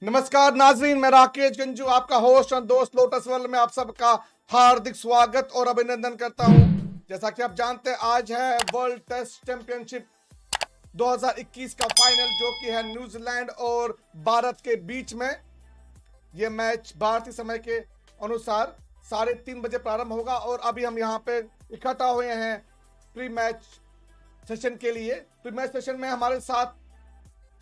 नमस्कार नाजरीन, मैं राकेश गंजू आपका होस्ट और दोस्त लोटस वर्ल्ड में आप सबका हार्दिक स्वागत और अभिनंदन करता हूं। जैसा कि आप जानते हैं, आज है वर्ल्ड टेस्ट चैंपियनशिप 2021 का फाइनल, जो कि है न्यूजीलैंड और भारत के बीच में। यह मैच भारतीय समय के अनुसार 3:30 बजे प्रारंभ होगा और अभी हम यहाँ पे इकट्ठा हुए हैं प्री मैच सेशन के लिए। प्री मैच सेशन में हमारे साथ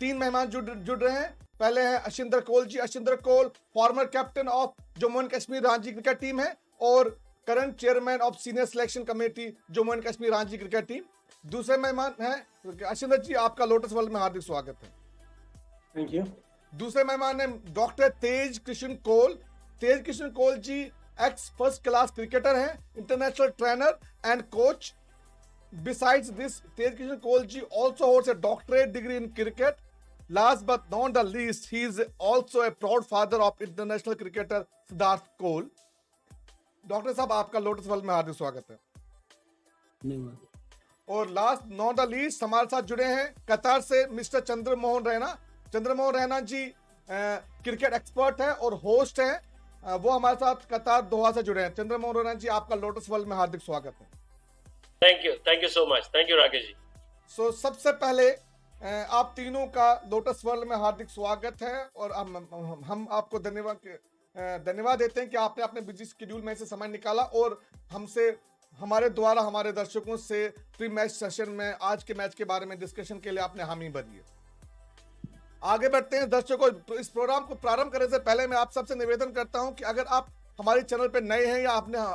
3 मेहमान जुड़ रहे हैं। पहले है Ashinder Kaul ji. Ashinder Kaul former captain of Jammu and Kashmir Ranji cricket team है और current chairman of senior selection committee Jammu and Kashmir Ranji cricket team. दूसरे मेहमान हैं अशिंदर जी, आपका लोटस वर्ल्ड में हार्दिक स्वागत है। Thank you. दूसरे मेहमान है डॉक्टर तेज कृष्ण कोल। तेज कृष्ण कोल जी एक्स फर्स्ट क्लास क्रिकेटर हैं, international trainer and coach. Besides this, Tej Kishan Kaul ji also holds a doctorate degree in cricket. Last but not the least, he is also a proud father of international cricketer Siddharth Kaul. Doctor साहब, आपका lotus world में हार्दिक स्वागत है। धन्यवाद। और last not the least हमारे साथ जुड़े हैं कतार से मिस्टर चंद्रमोहन रैना। चंद्रमोहन रैना जी क्रिकेट एक्सपर्ट हैं और होस्ट हैं। वो हमारे साथ कतार दोहा से जुड़े हैं। चंद्रमोहन रैना जी, आपका लोटस वर्ल्ड में हार्दिक स्वागत है। Thank you so much. Thank you Rakesh ji. So सबसे पहले आप तीनों का लोटस वर्ल्ड में हार्दिक स्वागत है और हम आपको धन्यवाद देते हैं कि आपने अपने बिजी शेड्यूल में से समय निकाला और हमसे हमारे द्वारा हमारे दर्शकों से प्री मैच सेशन में आज के मैच के बारे में डिस्कशन के लिए आपने हामी भरी है। आगे बढ़ते हैं दर्शकों। इस प्रोग्राम को प्रारंभ करने से पहले मैं आप सबसे निवेदन करता हूं कि अगर आप हमारे चैनल पे नए हैं या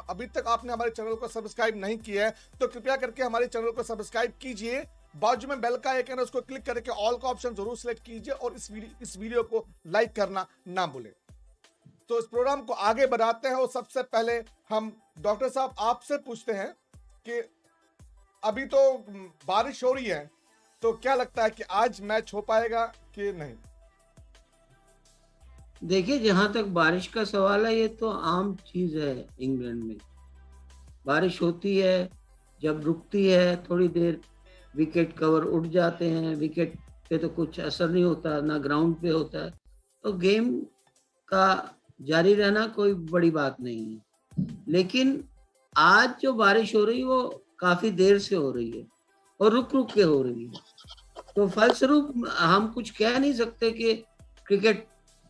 अभी तक आपने हमारे चैनल को सब्सक्राइब नहीं किया है तो कृपया करके हमारे चैनल को सब्सक्राइब कीजिए। बाजू में बेल का आइकन है, उसको क्लिक करके ऑल का ऑप्शन जरूर सिलेक्ट कीजिए और इस वीडियो को लाइक करना ना भूलें। तो इस प्रोग्राम को आगे बढ़ाते हैं और सबसे पहले हम डॉक्टर साहब आपसे पूछते हैं कि अभी तो बारिश हो रही है, तो क्या लगता है कि आज मैच हो पाएगा कि नहीं? देखिए, जहां तक बारिश का सवाल है, ये तो आम चीज है। इंग्लैंड में बारिश होती है, जब रुकती है थोड़ी देर विकेट कवर उठ जाते हैं। विकेट पे तो कुछ असर नहीं होता, ना ग्राउंड पे होता है, तो गेम का जारी रहना कोई बड़ी बात नहीं है। लेकिन आज जो बारिश हो रही है वो काफी देर से हो रही है और रुक रुक के हो रही है, तो फलस्वरूप हम कुछ कह नहीं सकते कि क्रिकेट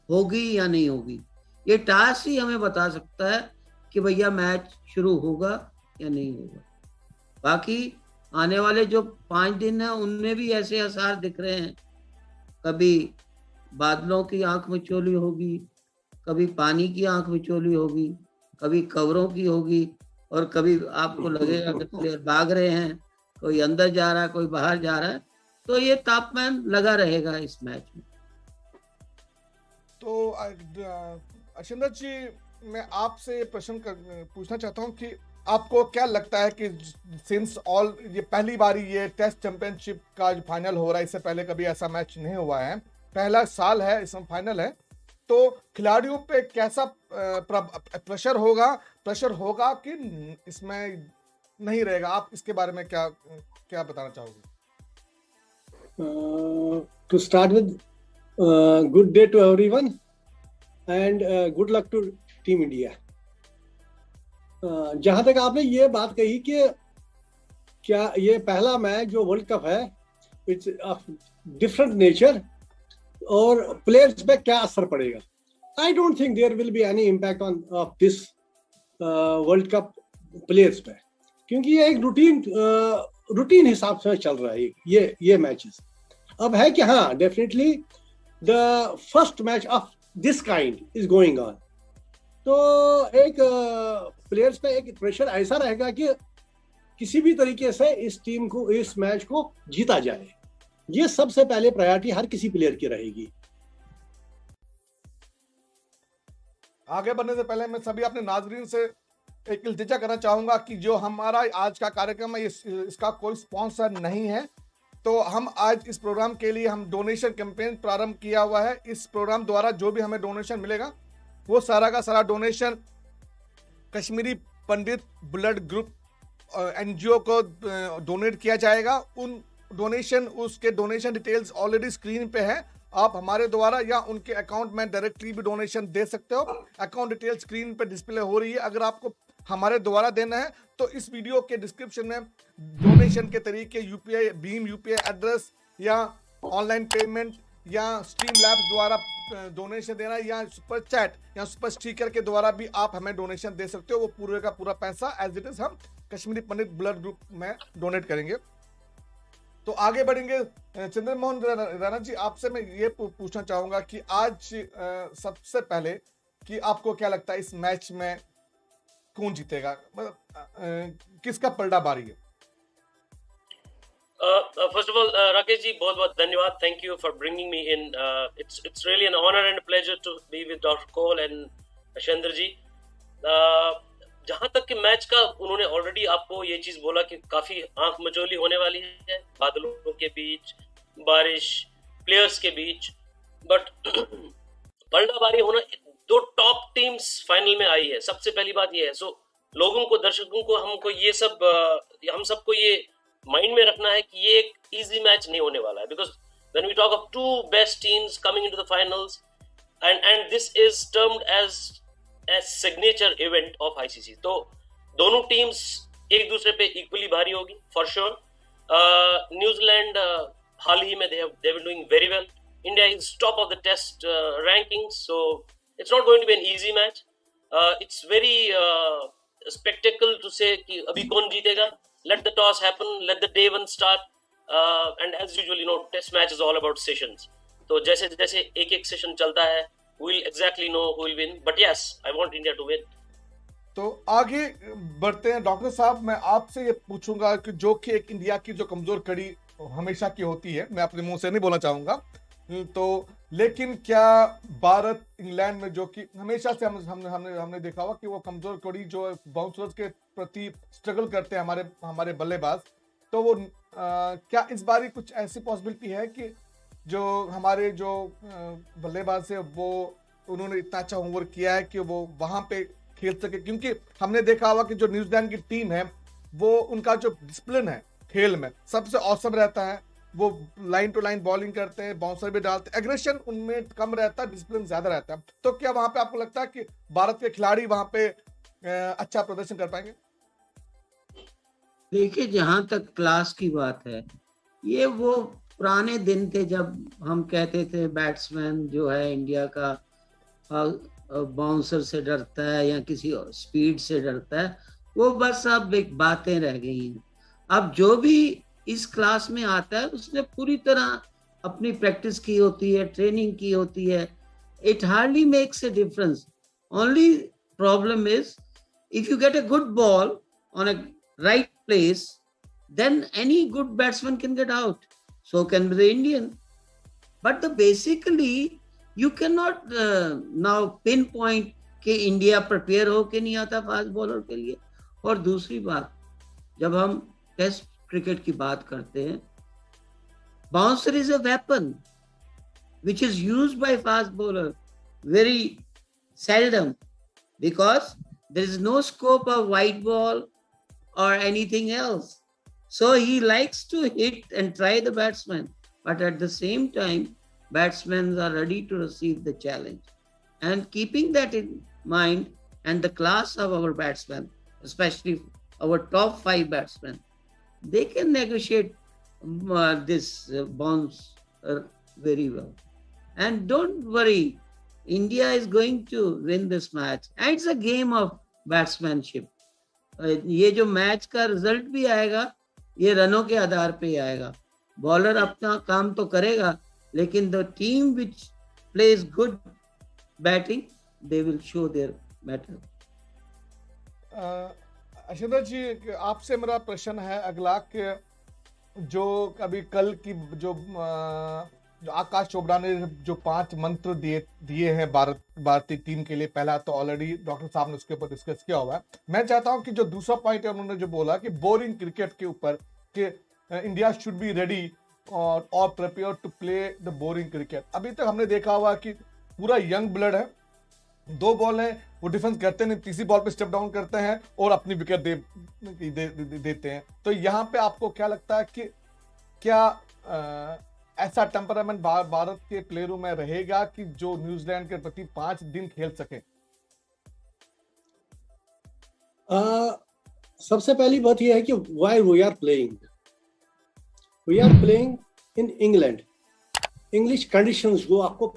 होगी या नहीं होगी। ये टास ही हमें बता सकता है कि भैया मैच शुरू होगा या नहीं होगा। बाकी आने वाले जो 5 दिन हैं उनमें भी ऐसे आसार दिख रहे हैं। कभी बादलों की आंख मिचौली होगी, कभी पानी की आंख मिचौली होगी, कभी कवरों की होगी और कभी आपको लगेगा कि प्लेयर भाग रहे हैं, कोई अंदर जा रहा है, कोई बाहर जा रहा है। तो ये तापमान लगा रहेगा इस मैच में। तो अशिंदर जी, मैं आपसे प्रश्न पूछना चाहता हूं कि आपको क्या लगता है कि सिंस ऑल ये पहली बारी ये टेस्ट चैंपियनशिप का जो फाइनल हो रहा है, इससे पहले कभी ऐसा मैच नहीं हुआ है, पहला साल है इसमें फाइनल है, तो खिलाड़ियों पे कैसा प्रेशर होगा कि इसमें नहीं रहेगा? आप इसके बारे में क्या बताना चाहोगे? To start with good day to everyone and good luck to team India. जहां तक आपने ये बात कही कि क्या ये पहला मैच जो वर्ल्ड कप है, इट्स ऑफ डिफरेंट नेचर और प्लेयर्स पे क्या असर पड़ेगा, I don't think there will be any impact on of this world cup players पे, क्योंकि ये एक रूटीन हिसाब से चल रहा है ये मैचेस। अब है कि हाँ, definitely the first match of this kind is going on, तो एक प्लेयर्स पे एक प्रेशर ऐसा रहेगा कि किसी भी तरीके से इस टीम को, इस मैच को जीता जाए। ये सबसे पहले प्रायोरिटी हर किसी प्लेयर की रहेगी। आगे बढ़ने से पहले मैं सभी अपने नाजरीन से एक इल्तिजा करना चाहूंगा कि जो हमारा आज का कार्यक्रम है, इसका कोई स्पॉन्सर नहीं है। तो हम आज इस प्रोग्राम के लिए हम डोनेशन कैंपेन प्रारंभ किया हुआ है। इस प्रोग्राम द्वारा जो भी हमें डोनेशन मिलेगा वो सारा का सारा donation Kashmiri Pandit blood group NGO को डोनेट किया जाएगा। उसके डोनेशन डिटेल्स ऑलरेडी स्क्रीन पे है आप हमारे द्वारा या उनके अकाउंट में डायरेक्टली भी डोनेशन दे सकते हो। अकाउंट डिटेल स्क्रीन पे डिस्प्ले हो रही है। अगर आपको हमारे द्वारा देना है तो इस वीडियो के डिस्क्रिप्शन में डोनेशन के तरीके, यूपीआई, भीम यूपीआई एड्रेस या ऑनलाइन पेमेंट या स्ट्रीम लैब्स द्वारा डोनेशन देना या सुपर चैट या सुपर स्टिकर के द्वारा भी आप हमें डोनेशन दे सकते हो। वो पूरे का पूरा पैसा एज इट इज हम कश्मीरी पंडित ब्लड ग्रुप में डोनेट करेंगे। तो आगे बढ़ेंगे। चंद्रमोहन राणा जी, आपसे मैं ये पूछना चाहूंगा कि आज सबसे पहले कि आपको क्या लगता है इस मैच में कौन जीतेगा, मतलब किसका पलड़ा भारी है? First of all, Rakesh ji, बहुत बहुत धन्यवाद. Thank you for bringing me in. It's really an honor and a pleasure to be with Dr. Cole and Ashendra ji. जहाँ तक कि मैच का, उन्होंने ऑलरेडी आपको ये चीज बोला कि काफी आंख मचोली होने वाली है, बादलों के बीच, बारिश, प्लेयर्स के बीच, बट पलटाबारी होना, दो टॉप टीम्स फाइनल में आई है, सबसे पहली बात ये है। सो लोगों को, दर्शकों को, हमको ये सब, हम सबको ये माइंड में रखना है कि ये एक इजी मैच नहीं होने वाला है, because when we talk of two best teams coming into the finals and this is termed as signature event of ICC, तो दोनों टीम्स एक दूसरे पे इक्वली भारी होगी फॉर श्योर। न्यूजीलैंड हाल ही में they been doing very well, India is top of the test ranking, so it's not going to be an easy match. It's very spectacle to say कि अभी कौन जीतेगा। Let the toss happen, let the day one start, and as usual, you know, test match is all about sessions. तो जैसे जैसे एक एक session चलता है, we'll exactly know who will win. But yes, I want India to win. तो आगे बढ़ते हैं। डॉक्टर साहब, मैं आपसे ये पूछूंगा कि जो कि एक इंडिया की जो कमजोर कड़ी हमेशा की होती है, मैं अपने मुंह से नहीं बोलना चाहूंगा, तो लेकिन क्या भारत इंग्लैंड में जो कि हमेशा से हमने देखा हुआ कि वो कमजोर कड़ी जो बाउंसर्स के प्रति स्ट्रगल करते हैं हमारे बल्लेबाज, तो वो क्या इस बार कुछ ऐसी पॉसिबिलिटी है कि जो हमारे जो बल्लेबाज है वो उन्होंने इतना अच्छा होमवर्क किया है कि वो वहां पे खेल सके? क्योंकि हमने देखा हुआ कि जो न्यूजीलैंड की टीम है वो उनका जो डिसिप्लिन है खेल में सबसे औसम रहता है। वो लाइन टू लाइन बॉलिंग करते हैं, बाउंसर भी डालते हैं, एग्रेशन उनमें कम रहता है, डिसिप्लिन ज्यादा रहता है। तो क्या वहां पे आपको लगता है कि भारत के खिलाड़ी वहां पे अच्छा प्रदर्शन कर पाएंगे? देखिए, जहां तक क्लास की बात है, ये वो पुराने दिन थे जब हम कहते थे बैट्समैन जो है इंडिया का बाउंसर से डरता है या किसी स्पीड से डरता है, वो बस अब एक बातें रह गई हैं। अब जो भी इस क्लास में आता है उसने पूरी तरह अपनी प्रैक्टिस की होती है, ट्रेनिंग की होती है। It hardly makes a difference. Only problem is if you get a good ball on a right place, then any good batsman can get out. So can the Indian. But basically, you cannot now pinpoint कि India prepare हो के नहीं आता fast bowler के लिए। और दूसरी बात, जब हम टेस्ट क्रिकेट की बात करते हैं, bouncer is a weapon which is used by fast bowler very seldom, because there is no scope of white ball or anything else. So he likes to hit and try the batsman, but at the same time, batsmen are ready to receive the challenge. And keeping that in mind, and the class of our batsmen, especially our top 5 batsmen, they can negotiate this bounce very well. And don't worry, India is going to win this match. And it's a game of batsmanship. ये जो match का result भी आएगा, ये रनों के आधार पे आएगा। बॉलर अपना काम तो करेगा, लेकिन the team which plays good batting, they will show their mettle. Ashok ji, आपसे मेरा प्रश्न है अगला कि जो अभी कल की जो आकाश चोपड़ा ने जो 5 मंत्र दिए हैं भारतीय टीम के लिए, पहला तो ऑलरेडी डॉक्टर साहब ने उसके ऊपर डिस्कस किया हुआ है। मैं चाहता हूं कि जो दूसरा पॉइंट है उन्होंने जो बोला कि बोरिंग क्रिकेट के ऊपर कि इंडिया शुड बी रेडी और prepare to play the boring cricket. अभी तक हमने देखा हुआ कि पूरा यंग ब्लड है, 2 बॉल है, वो डिफेंस करते नहीं, तीसरी बॉल पे स्टेप डाउन करते हैं और अपनी विकेट देते हैं। तो यहाँ पे आपको क्या लगता है कि क्या ऐसा टेम्परामेंट भारत के प्लेयरों में रहेगा कि जो न्यूजीलैंड के प्रति 5 दिन खेल सके? सबसे पहली बात यह है कि why we are playing in England, English conditions जो आपको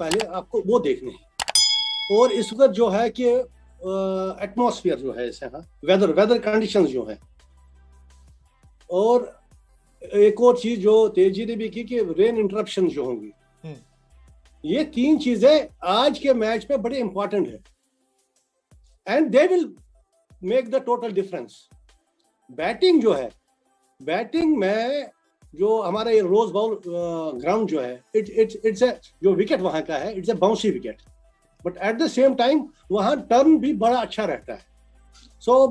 वो देखने हैं, और इस वक्त जो है कि एटमॉस्फेयर जो है ऐसे, वेदर कंडीशंस जो है, और एक और चीज जो तेजी ने भी की कि रेन इंटरप्शन जो होंगी, ये 3 चीजें आज के मैच में बड़े इंपॉर्टेंट है, and they will make the total difference. Batting जो है, बैटिंग में जो हमारा ये रोज बाउल ग्राउंड जो है, इट्स जो विकेट वहां का है, it's a bouncy wicket, but at the same time वहां टर्न भी बड़ा अच्छा रहता है। सो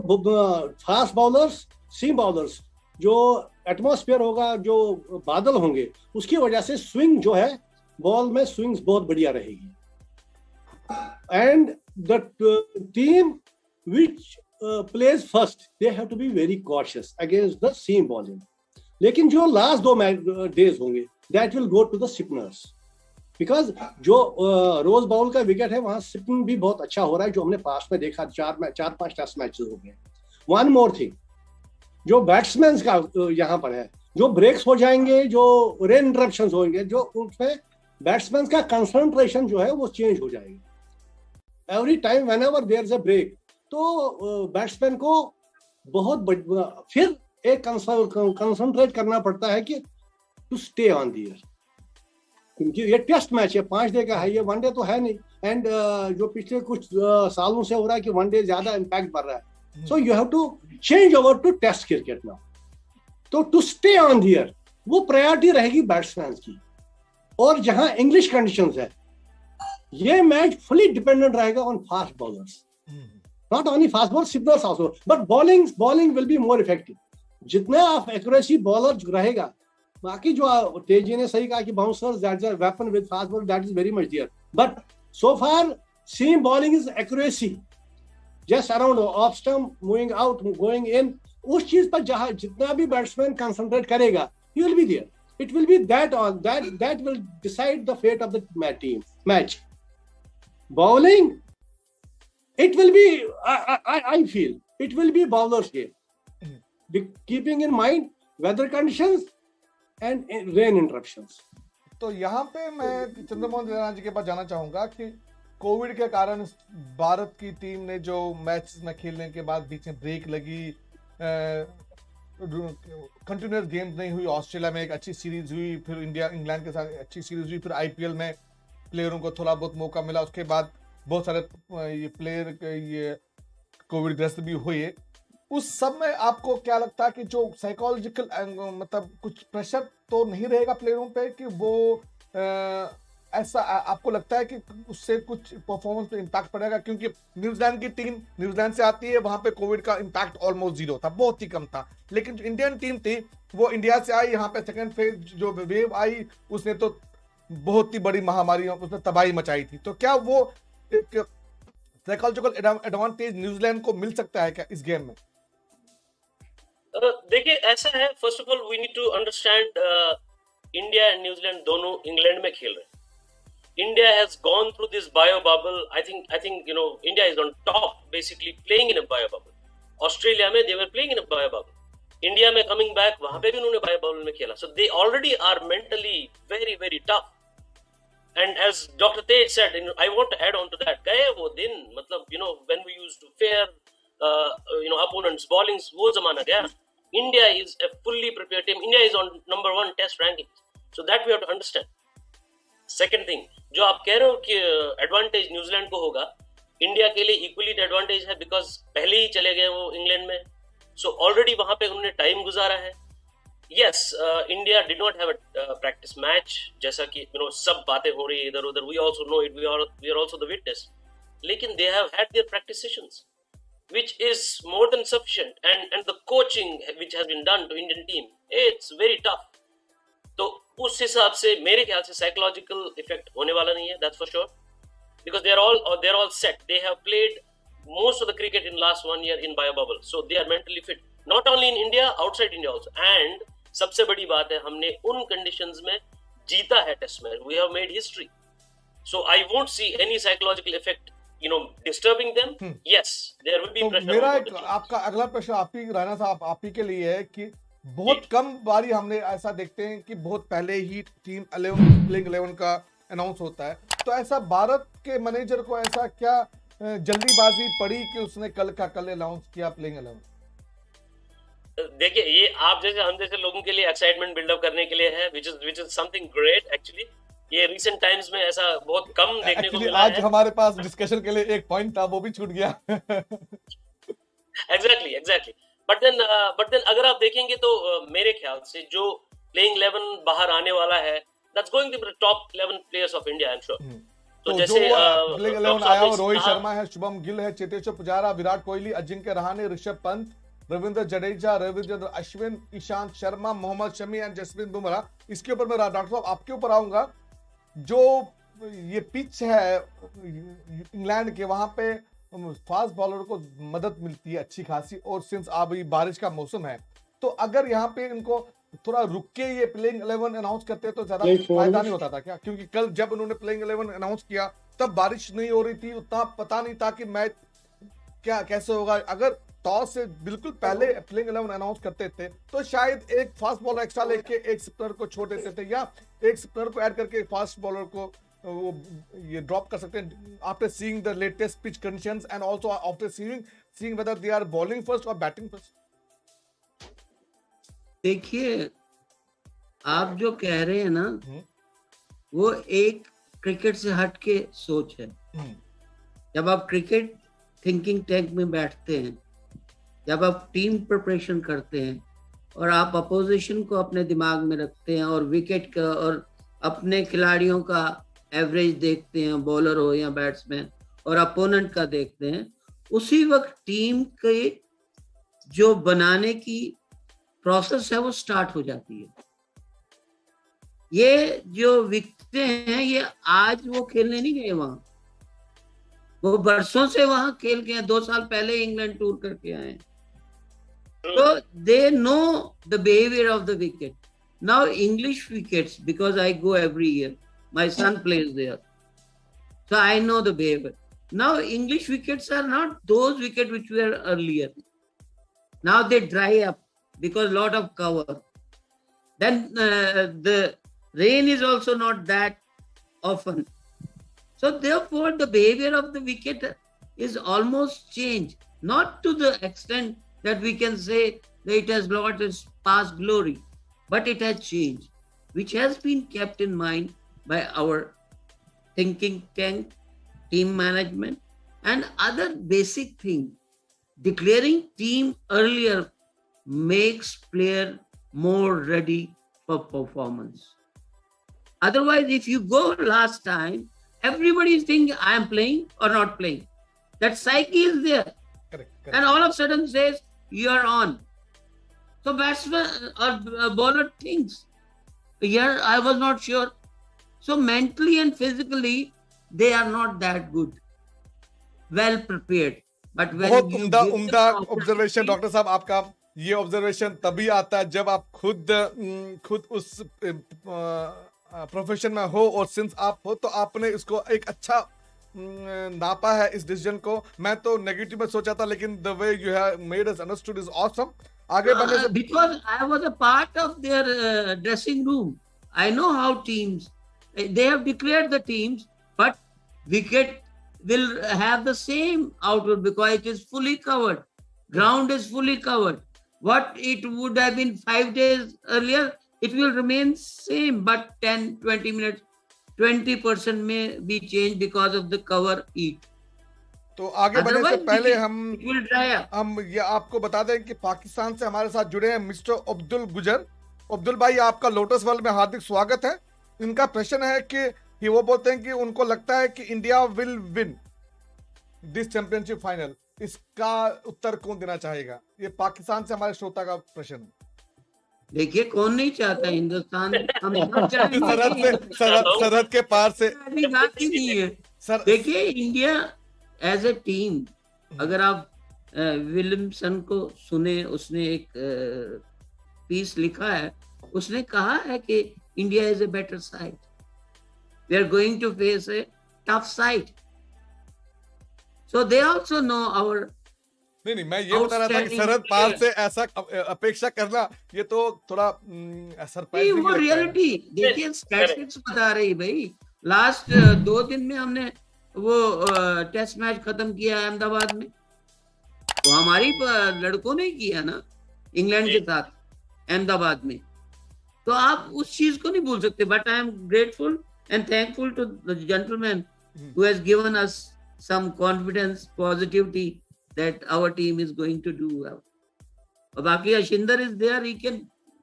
फास्ट बॉलर्स, सीम बॉलर्स, जो एटमॉस्फेयर होगा, जो बादल होंगे, उसकी वजह से स्विंग जो है, बॉल में स्विंग्स बहुत बढ़िया रहेगी, and the team which plays first, they have to be very cautious against the seam bowling. लेकिन जो लास्ट 2 days होंगे, that will go to the spinners, because जो रोज बाउल का विकेट है, वहां स्पिन भी बहुत अच्छा हो रहा है, जो हमने पास्ट में देखा, 4-5 टेस्ट मैचेस हो गए। वन मोर थिंग, जो बैट्समैन का यहाँ पर है, जो ब्रेक्स हो जाएंगे, जो रेन इंटरप्शन होंगे, जो उसमें बैट्समैन का कंसंट्रेशन जो है वो चेंज हो जाएगी। Every time whenever there is a break, तो बैट्समैन को बहुत फिर एक कंसंट्रेट करना पड़ता है कि to stay on the air, क्योंकि ये टेस्ट मैच है, 5 डे का है, ये 1 डे तो है नहीं, एंड जो पिछले कुछ सालों से हो रहा है कि 1 डे ज्यादा इम्पैक्ट बढ़ रहा है, so you have to change over to test cricket now. तो to stay on the air वो प्रायोरिटी रहेगी बैट्समैन की, और जहां इंग्लिश कंडीशंस है, ये मैच फुली डिपेंडेंट रहेगा on fast bowlers, not only fast ball, spinners also, but bowling will be more effective. जितना आप एक्यूरेसी बॉलर रहेगा, बाकी जो तेजी ने सही कहा कि bouncers, that's a weapon with fast ball, that is very much there, but so far seam bowling is accuracy, just around off stump, moving out, going in, उस चीज पर जहां जितना भी बैट्समैन कंसंट्रेट करेगा, he will be there, it will be that will decide the fate of the match. Bowling, it will be, I feel it will be bowler's game, keeping in mind weather conditions and rain interruptions. तो यहाँ पे मैं चंद्रमोहन रैना जी के पास जाना चाहूंगा कि Covid के कारण भारत की टीम ने जो मैच में खेलने के बाद बीच में ब्रेक लगी, कंटिन्यूअस गेम्स नहीं हुई, ऑस्ट्रेलिया में एक अच्छी सीरीज हुई, फिर इंग्लैंड के साथ अच्छी सीरीज हुई, फिर आईपीएल में प्लेयरों को थोड़ा बहुत मौका मिला, उसके बाद बहुत सारे ये प्लेयर ये कोविड ग्रस्त भी हुए। उस सब में आपको क्या लगता है कि जो साइकोलॉजिकल मतलब कुछ प्रेशर तो नहीं रहेगा प्लेयरों पे कि वो ऐसा आपको लगता है कि उससे कुछ परफॉर्मेंस पे इम्पैक्ट पड़ेगा? क्योंकि न्यूजीलैंड की टीम न्यूजीलैंड से आती है, वहां पे कोविड का इम्पैक्ट ऑलमोस्ट 0 था, बहुत ही कम था, लेकिन जो इंडियन टीम थी वो इंडिया से आई, यहाँ पे सेकेंड फेज जो वेव आई, उसने तो बहुत ही बड़ी महामारी, उसने तबाही मचाई थी। तो क्या वो साइकोलॉजिकल एडवांटेज न्यूजीलैंड को मिल सकता है क्या इस गेम में? देखिए ऐसा है, first of all we need to understand India and New Zealand दोनों इंग्लैंड में खेल रहे हैं। India has gone through this bio bubble, I think you know India is on top basically playing in a bio bubble. Australia में दे were playing in a bio bubble, India में coming back, वहां पे भी उन्होंने bio bubble में खेला, सो they already are mentally very very tough. And as Dr. Tej said, I want to add on to that. गए वो दिन, मतलब you know when we used to fear opponents' bowlings, वो जमाना गया। India is a fully prepared team. India is on number 1 test ranking, so that we have to understand. Second thing, जो आप कह रहे हो कि एडवांटेज न्यूजीलैंड को होगा, इंडिया के लिए इक्वली एडवांटेज है, बिकॉज पहले ही चले गए वो इंग्लैंड में, सो ऑलरेडी वहां पे उन्होंने टाइम गुजारा है। Yes, India did not have a practice match, जैसा कि सब बातें हो रही है इधर उधर, we also know it, we are also the witness, लेकिन they have had their practice sessions, which is more than sufficient, and the coaching which has been done to Indian team, it's very tough. तो उस हिसाब से मेरे ख्याल से psychological effect होने वाला नहीं है, that's for sure, because they're all set, they have played most of the cricket in last 1 year in bio bubble, so they are mentally fit, not only in India, outside India also, and सबसे बड़ी बात है हमने उन conditions में जीता है test match, we have made history, so I won't see any psychological effect disturbing them. Yes, there will be तो pressure. मेरा एक आपका अगला प्रश्न आप ही राणा साहब आप ही के लिए है कि बहुत कम बारी हमने ऐसा देखते हैं कि बहुत पहले ही टीम 11 प्लेइंग 11 का अनाउंस होता है, तो ऐसा भारत के मैनेजर को ऐसा क्या जल्दीबाजी पड़ी कि उसने कल का कल अनाउंस किया प्लेइंग 11? देखिए, ये आप जैसे हम जैसे लोगों के लिए एक्साइटमेंट बिल्डअप करने के लिए है, which is something great actually. ये रिसेंट टाइम्स में ऐसा बहुत कम देखने को मिला आज है। हमारे पास डिस्कशन के लिए एक पॉइंट था, वो भी छूट गया। एग्जैक्टली बट देन अगर आप देखेंगे तो मेरे ख्याल से जो प्लेइंग 11 बाहर आने वाला है, that's going to be the top 11 players of India, I am sure. तो जैसे प्लेइंग 11 आया और रोहित शर्मा है, शुभम गिल है, चेतेश्वर पुजारा, विराट कोहली, अजिंक्य रहाणे, ऋषभ पंत, रविंद्र जडेजा, रविचंद्र अश्विन, ईशांत शर्मा, मोहम्मद शमी एंड जसप्रीत बुमराह। इसके ऊपर मैं डॉक्टर साहब आपके ऊपर आऊंगा, जो ये पिच है इंग्लैंड के, वहां पे फास्ट बॉलर को मदद मिलती है अच्छी खासी, और सिंस अभी बारिश का मौसम है, तो अगर यहाँ पे इनको थोड़ा रुक के ये प्लेइंग 11 अनाउंस करते तो ज्यादा फायदा नहीं होता था क्या? क्योंकि कल जब उन्होंने प्लेइंग 11 अनाउंस किया तब बारिश नहीं हो रही थी, उतना पता नहीं था कि मैच क्या कैसे होगा। अगर टॉस से बिल्कुल पहले प्लेइंग 11 अनाउंस करते थे तो शायद एक फास्ट बॉलर एक्स्ट्रा लेके एक स्पिनर को छोड़ देते थे, या एक स्पिनर को ऐड करके फास्ट बॉलर को वो ये ड्रॉप कर सकते हैं after seeing the latest pitch conditions and also after seeing whether they are bowling first और बैटिंग फर्स्ट। देखिए, आप जो कह रहे हैं ना, वो एक क्रिकेट से हट के सोच है। जब आप क्रिकेट थिंकिंग टैंक में बैठते हैं, जब आप टीम प्रिपरेशन करते हैं और आप अपोजिशन को अपने दिमाग में रखते हैं और विकेट का और अपने खिलाड़ियों का एवरेज देखते हैं, बॉलर हो या बैट्समैन, और अपोनेंट का देखते हैं, उसी वक्त टीम के जो बनाने की प्रोसेस है वो स्टार्ट हो जाती है। ये जो विकेटें हैं, ये आज वो खेलने नहीं गए वहां, वो बरसों से वहां खेल के हैं, 2 साल पहले इंग्लैंड टूर करके आए हैं। So they know the behavior of the wicket. Now English wickets, because I go every year, my son plays there, so I know the behavior. Now English wickets are not those wickets which were earlier. Now they dry up because lot of cover. Then the rain is also not that often. So therefore the behavior of the wicket is almost changed, not to the extent that we can say that it has lost its past glory, but it has changed, which has been kept in mind by our thinking tank, team management, and other basic things. Declaring team earlier makes player more ready for performance. Otherwise, if you go last time, everybody is thinking, I am playing or not playing. That psyche is there. Correct. And all of a sudden says, you are on. So batsman or bowler thinks, here I was not sure. So mentally and physically, they are not that good, well prepared. But when बहुत you उम्दा observation doctor साहब आपका। ये observation तभी आता है जब आप खुद उस प्रोफेशन में हो, और सिंस आप हो तो आपने इसको एक अच्छा नापा है इस डिसीजन को। मैं तो नेगेटिव में सोचा था, लेकिन the way you have made us understood is awesome. आगे बढ़ने से because I was a part of their dressing room, I know how teams, they have declared the teams, but wicket will have the same output because it is fully covered, ground is fully covered. What it would have been 5 days earlier, it will remain same, but 10-20 minutes 20% may be changed because of the cover heat. तो आगे बढ़ने से पहले हम ये आपको बता दें कि पाकिस्तान से हमारे साथ जुड़े हैं मिस्टर अब्दुल गुजर। अब्दुल भाई, आपका लोटस वर्ल्ड में हार्दिक स्वागत है। इनका प्रश्न है कि वो बोलते हैं कि उनको लगता है कि India will win this championship final. इसका उत्तर कौन देना चाहेगा? ये पाकिस्तान से हमारे श्रोता का प्रश्न है। देखिए, कौन नहीं चाहता हिंदुस्तान सरहद के पार से बात ही नहीं है। देखिए, इंडिया एज ए टीम, अगर आप विलियमसन को सुने, उसने एक पीस लिखा है, उसने कहा है कि India is a better side. We are going to face a tough side. So they also know our नहीं, मैं ये बता रहा था कि शरद पवार से ऐसा अपेक्षा करना ये तो थोड़ा सरप्राइजिंग वो लगता है। रियलिटी देखिए, स्टैटिस्टिक्स बता रही भाई। लास्ट 2 दिन में हमने वो टेस्ट मैच खत्म किया अहमदाबाद में, तो हमारी लड़कों ने किया ना इंग्लैंड के साथ अहमदाबाद में। तो आप उस चीज को नहीं भूल सकते। But I am grateful and thankful to the gentleman who has given us some confidence, positivity that our team is going to do well. और बाकी अशिंदर is there, he can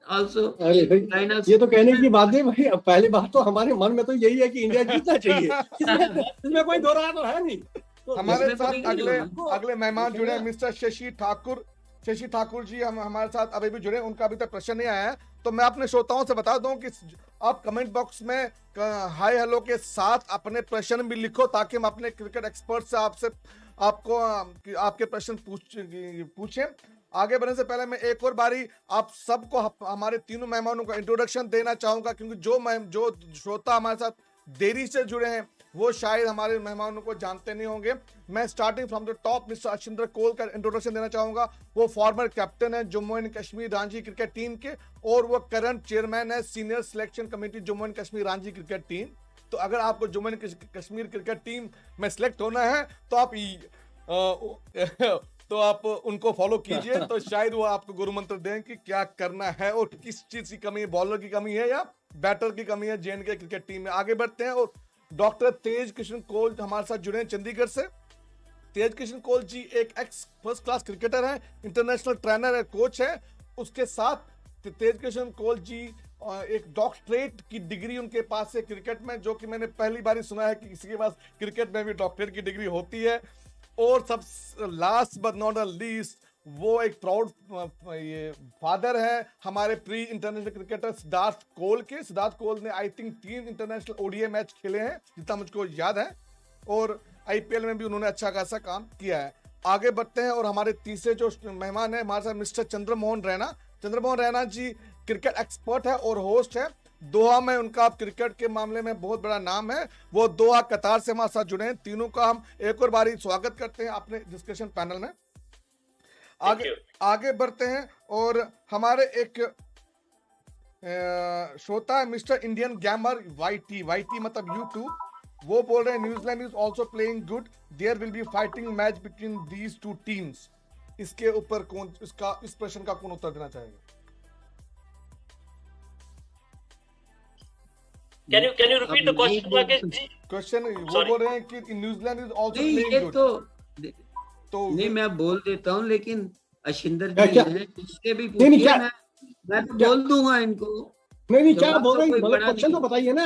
also kind of... ये तो कहने की बात है भाई। पहली बात तो हमारे मन में तो यही है कि इंडिया जीतना चाहिए, इसमें कोई दो राय तो है नहीं। तो हमारे साथ अगले मेहमान जुड़े मिस्टर शशि ठाकुर। शशि ठाकुर जी हम हमारे साथ अभी भी जुड़े, उनका अभी तक प्रश्न नहीं आया है, तो मैं अपने श्रोताओं से बता दूं कि आप कमेंट बॉक्स में हाय हेलो के साथ अपने प्रश्न भी लिखो, ताकि हम अपने क्रिकेट एक्सपर्ट से आपको आपके प्रश्न पूछें। आगे बढ़ने से पहले मैं एक और बारी आप सबको हमारे तीनों मेहमानों का इंट्रोडक्शन देना चाहूंगा, क्योंकि जो श्रोता हमारे साथ देरी से जुड़े हैं वो शायद हमारे मेहमानों को जानते नहीं होंगे। मैं starting from the top mister Ashinder Kaul का इंट्रोडक्शन देना चाहूंगा। वो फॉर्मर कैप्टन है Jammu and Kashmir Ranchi cricket team के, और वो करंट चेयरमैन है senior selection committee Jammu and Kashmir Ranchi cricket team. तो अगर आपको Jammu and Kashmir cricket team में सिलेक्ट होना है तो आप उनको फॉलो कीजिए, तो शायद वो आपको गुरु मंत्र दें कि क्या करना है और किस चीज की कमी है, बॉलर की कमी है या बैटर की कमी है J&K क्रिकेट टीम में। आगे बढ़ते हैं और डॉक्टर तेज कृष्ण कोल हमारे साथ जुड़े हैं चंडीगढ़ से। तेज कृष्ण कोल जी एक एक्स फर्स्ट क्लास क्रिकेटर है, इंटरनेशनल ट्रेनर है, कोच है। उसके साथ तेज कृष्ण कोल जी एक डॉक्टरेट की डिग्री उनके पास है क्रिकेट में, जो कि मैंने पहली बार ही सुना है कि किसी के पास क्रिकेट में भी डॉक्टरेट की डिग्री होती है। और सब लास्ट बट नॉट लीस्ट वो एक प्राउड ये फादर है हमारे प्री इंटरनेशनल क्रिकेटर सिद्धार्थ कोल के। सिद्धार्थ कोल ने I think 3 international ODI match खेले हैं जितना मुझको याद है, और आईपीएल में भी उन्होंने अच्छा खासा काम किया है। आगे बढ़ते हैं और हमारे तीसरे जो मेहमान है हमारे साथ मिस्टर चंद्रमोहन रैना। चंद्रमोहन रैना जी क्रिकेट एक्सपर्ट है और होस्ट है। दोहा में उनका क्रिकेट के मामले में बहुत बड़ा नाम है। वो दोहा कतार से हमारे साथ जुड़े हैं। तीनों का हम एक और बारी स्वागत करते हैं अपने डिस्कशन पैनल में। आगे बढ़ते हैं और हमारे एक श्रोता है मिस्टर इंडियन गैमर वाईटी मतलब यूट्यूब। वो बोल रहे हैं New Zealand is also playing good, there will be fighting match between these 2 teams. इसके ऊपर कौन इस प्रश्न का कौन उत्तर देना चाहेगा? Can you repeat the question, Rakesh ji? Question वो बोल रहे हैं कि New Zealand is also playing good. तो नहीं मैं बोल देता हूं, लेकिन अशिंदर जी हैं, इससे भी पूछिए। मैं तो बोल दूंगा इनको। नहीं क्या बोल रहे हैं, क्वेश्चन तो बताइए ना।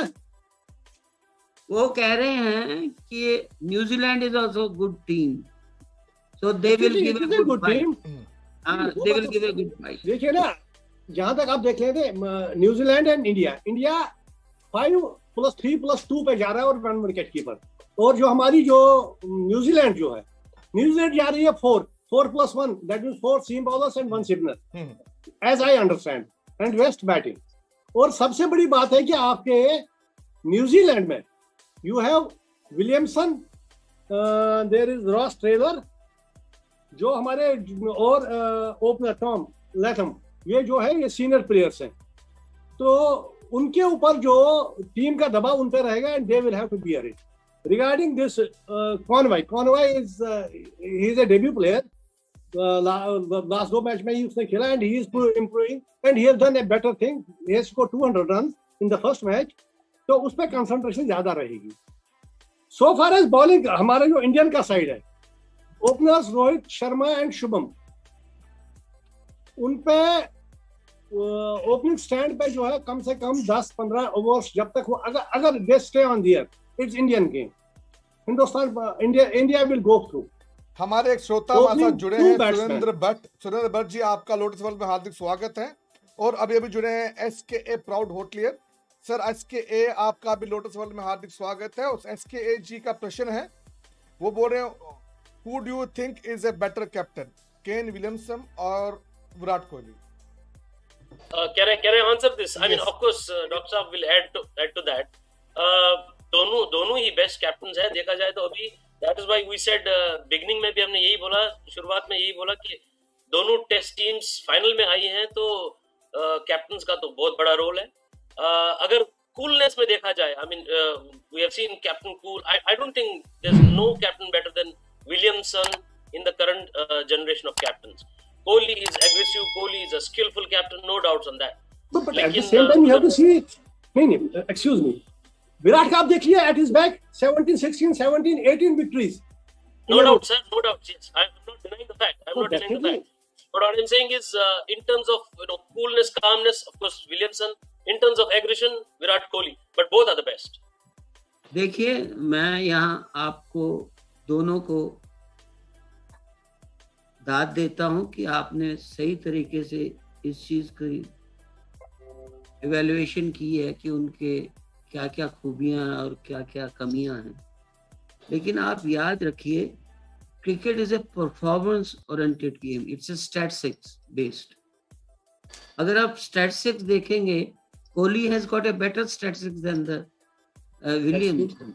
वो कह रहे हैं कि New Zealand is also good team, so they will give a good fight. हां, they will give a good fight. देखिए ना, जहां तक आप देख लेते न्यूजीलैंड एंड इंडिया 5+3+2 पे जा रहा है और 1 विकेट कीपर। और जो हमारी जो न्यूजीलैंड जा रही है 4+1, that means 4 seam bowlers and 1 spinner as I understand, and best batting. और सबसे बड़ी बात है कि आपके न्यूजीलैंड में you have Williamson, there is Ross Taylor, जो हमारे और ओपनर टॉम लैथम, ये जो है ये सीनियर प्लेयर्स हैं। तो उनके ऊपर जो टीम का दबाव उन पर रहेगा, and they will have to bear it. Regarding this Conway is he is a debut player. Last 2 match में ही उसने खेला, and he is improving and he has done a better thing. He has scored 200 run in the first match, तो उस पर concentration ज्यादा रहेगी। सो far as bowling, हमारा जो इंडियन का साइड है, ओपनर्स रोहित शर्मा एंड शुभम, उन पे ओपनिंग स्टैंड पे जो है कम से कम 10-15 ओवर्स जब तक वो अगर they stay on the air, it's Indian game. Hindustan India will go through. हमारे एक श्रोता हमारे साथ जुड़े हैं सुरेंद्र भट्ट जी, आपका लोटस वर्ल्ड में हार्दिक स्वागत है। और अभी जुड़े हैं SKA proud hotelier. Sir SKA आपका भी लोटस वर्ल्ड में हार्दिक स्वागत है। उस SKA जी का प्रश्न है, वो बोल रहे हैं who do you think is a better captain, Kane Williamson और Virat Kohli? Can I answer this? I mean, Yes. of course, Dr. Saab will add to that. दोनों ही बेस्ट कैप्टन है देखा जाए तो अभी. That is why we said beginning में भी हमने यही बोला, शुरुआत में यही बोला कि दोनों टेस्ट टीम्स फाइनल में आई हैं तो कैप्टन्स का तो बहुत बड़ा रोल है. अगर कूलनेस में देखा जाए, I mean we have seen captain cool. I don't think there is no captain better than Williamson in the current generation of captains. Kohli is aggressive. Kohli is a skillful captain, no doubts on that. But at the same time, you have to see. नहीं, excuse me. Virat का आप देखिए at his back 17, 16, 17, 18 victories. No doubt, sir. No doubt. Yes, I'm not denying the fact. I'm Oh, not denying the definitely. fact. But what I'm saying is, in terms of coolness, calmness, of course, Williamson. In terms of aggression, Virat Kohli. But both are the best. देखिए, मैं यहाँ आपको दोनों को दाद देता हूं कि आपने सही तरीके से इस चीज की इवैल्यूएशन की है कि उनके क्या क्या खूबियां और क्या क्या कमियां हैं. लेकिन आप याद रखिए, cricket is a performance oriented game. It's a statistics based. अगर आप स्टैटिस्टिक्स देखेंगे, Kohli has got a better statistics than the Williamson.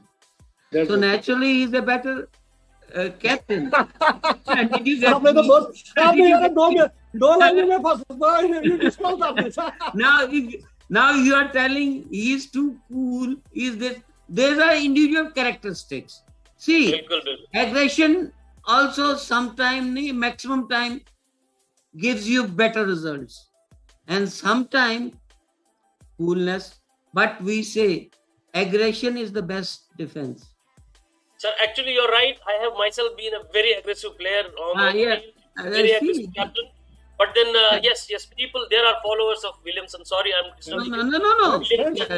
So naturally he is a better captain. And did you get आपने तो me? बहुत आपने Did you यहाँ get me? दो line में फंस you discount आपने. Now you are telling he is too cool. He is this. These are individual characteristics. See, बिल्कुल बिल्कुल. aggression also sometime, maximum time, gives you better results, and sometime coolness. But we say aggression is the best defense. Sir, actually, you're right. I have myself been a very aggressive player on the Yeah. field, very aggressive captain. But then, yes, people, there are followers of Williamson. Sorry, I'm disturbing you. No. Williamson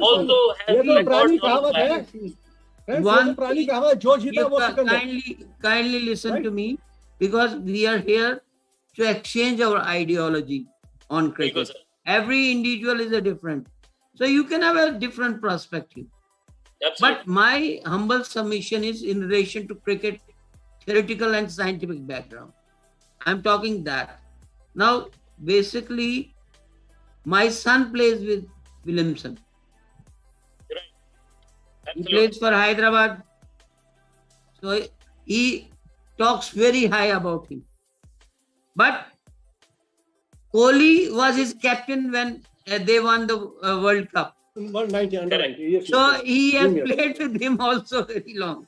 also has ये तो been पुरानी caught on कहावत है. fire. ये तो पुरानी कहावत, जो जीता वो Sikandar. Kindly listen to me, because we are here to exchange our ideology on बिल्कुल cricket. sir. Every individual is a different, so you can have a different perspective. Absolutely. But my humble submission is in relation to cricket theoretical and scientific background. I'm talking that. Now, basically, my son plays with Williamson. Right. He Absolutely. plays for Hyderabad. So he talks very high about him. But Kohli was his captain when they won the World Cup. 190 under 90. Yes, So yes, yes. he has Junior. played with him also very long.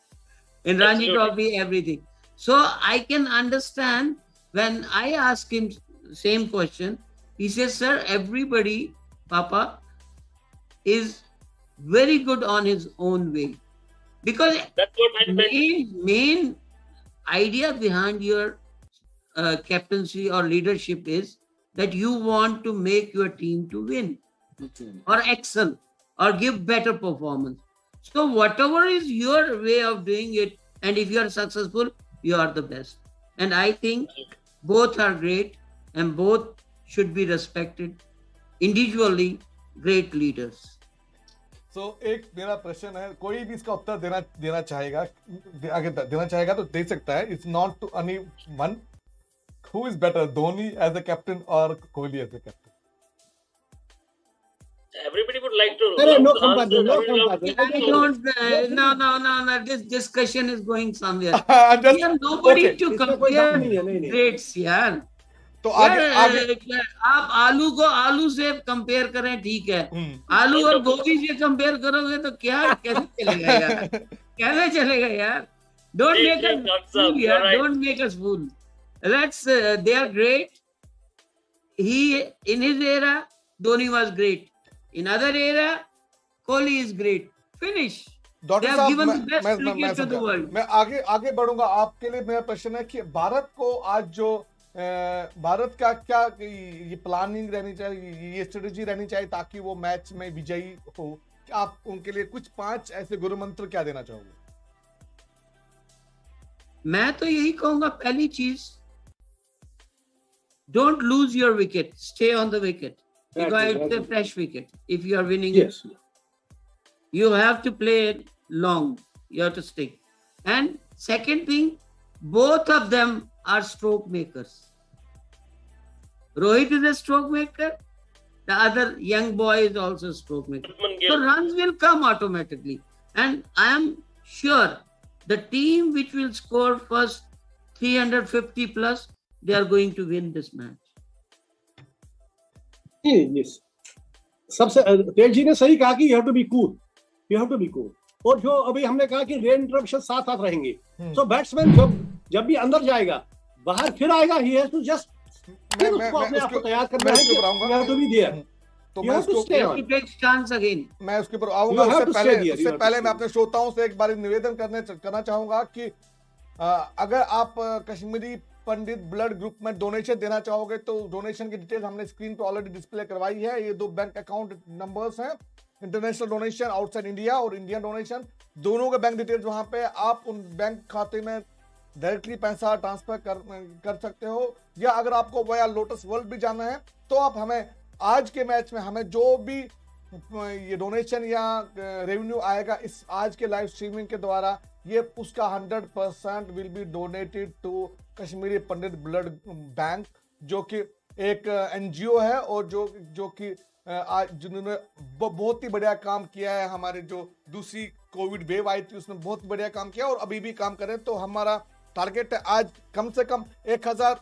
In Ranji Absolutely. Trophy, everything. So I can understand when I ask him same question, he says, sir, everybody, Papa, is very good on his own way. Because That's what I meant. main idea behind your captaincy or leadership is that you want to make your team to win or excel or give better performance. So whatever is your way of doing it, and if you are successful, you are the best. And I think both are great and both should be respected. Individually, great leaders. So एक मेरा प्रश्न है, कोई भी इसका उत्तर देना चाहेगा, आगे देना चाहेगा तो दे सकता है. It's not to anyone. Who is better, Dhoni as a captain or Kohli as a captain? Everybody would like to. No, no answer. comparison, no I mean, comparison. I don't. No. This discussion is going somewhere. I'm just, We are nobody okay. to इसमें कोई compare दम नहीं है, नहीं. greats, यार. तो आगे आप आलू को आलू से कंपेयर करें, ठीक है. आलू और गोभी से कंपेयर करोगे तो क्या कैसे चलेगा यार? कैसे चलेगा यार? Don't make us fool, यार. Don't make us fool. Let's. They are great. In his era, Dhoni was great. In other era, Kohli is great. Finish. Doctor They have साहब, given the best cricket to the समझा. world. मैं आगे बढ़ूंगा. आपके लिए मेरा प्रश्न है कि भारत को आज जो भारत का क्या ये प्लानिंग रहनी चाहिए, ये स्ट्रेटेजी रहनी चाहिए ताकि वो मैच में विजयी हो. आप उनके लिए कुछ 5 ऐसे गुरु मंत्र क्या देना चाहोगे? मैं तो यही कहूंगा, पहली चीज, don't lose your wicket. Stay on the wicket. Because it's a fresh wicket. If you are winning, Yes. you have to play it long. You have to stick. And second thing, both of them are stroke makers. Rohit is a stroke maker. The other young boy is also a stroke maker. Shubman So Gill. runs will come automatically. And I am sure the team which will score first 350 plus, they are going to win this match. Yes. सबसे तेज जी ने सही कहा कि you have to be cool, you have to be cool. और जो अभी हमने कहा कि रेन इंटरप्शन साथ साथ रहेंगे, तो बैट्समैन जब भी अंदर जाएगा, बाहर फिर आएगा, ही हैज टू जस्ट उसको अपने आप को तैयार करना है कि you have to be there, तो you have to stay on. He takes chance again. मैं उसके ऊपर आऊंगा। You have उससे to stay पहले there, you उससे have to पहले stay मैं अपने श्रोताओं से एक बार निवेदन करना चाहूंगा कि अगर आप कश्मीरी पंडित ब्लड ग्रुप में डोनेशन देना चाहोगे तो डोनेशन की डिटेल हमने स्क्रीन पे ऑलरेडी डिस्प्ले करवाई है। ये 2 बैंक अकाउंट नंबर्स हैं, इंटरनेशनल डोनेशन आउटसाइड इंडिया और इंडियन डोनेशन, दोनों के बैंक डिटेल्स वहां पे आप उन बैंक खाते में डायरेक्टली पैसा ट्रांसफर कर सकते हो, या अगर आपको वया लोटस वर्ल्ड भी जाना है तो आप हमें आज के मैच में हमें जो भी ये डोनेशन या रेवेन्यू आएगा इस आज के लाइव स्ट्रीमिंग के द्वारा, ये उसका 100% will be donated to Kashmiri Pandit blood bank, जो कि एक एनजीओ है और जो कि आज जिन्होंने बहुत ही बढ़िया काम किया है। हमारे जो दूसरी कोविड वेव आई थी उसमें बहुत बढ़िया काम किया और अभी भी काम करें। तो हमारा टारगेट है आज कम से कम 1000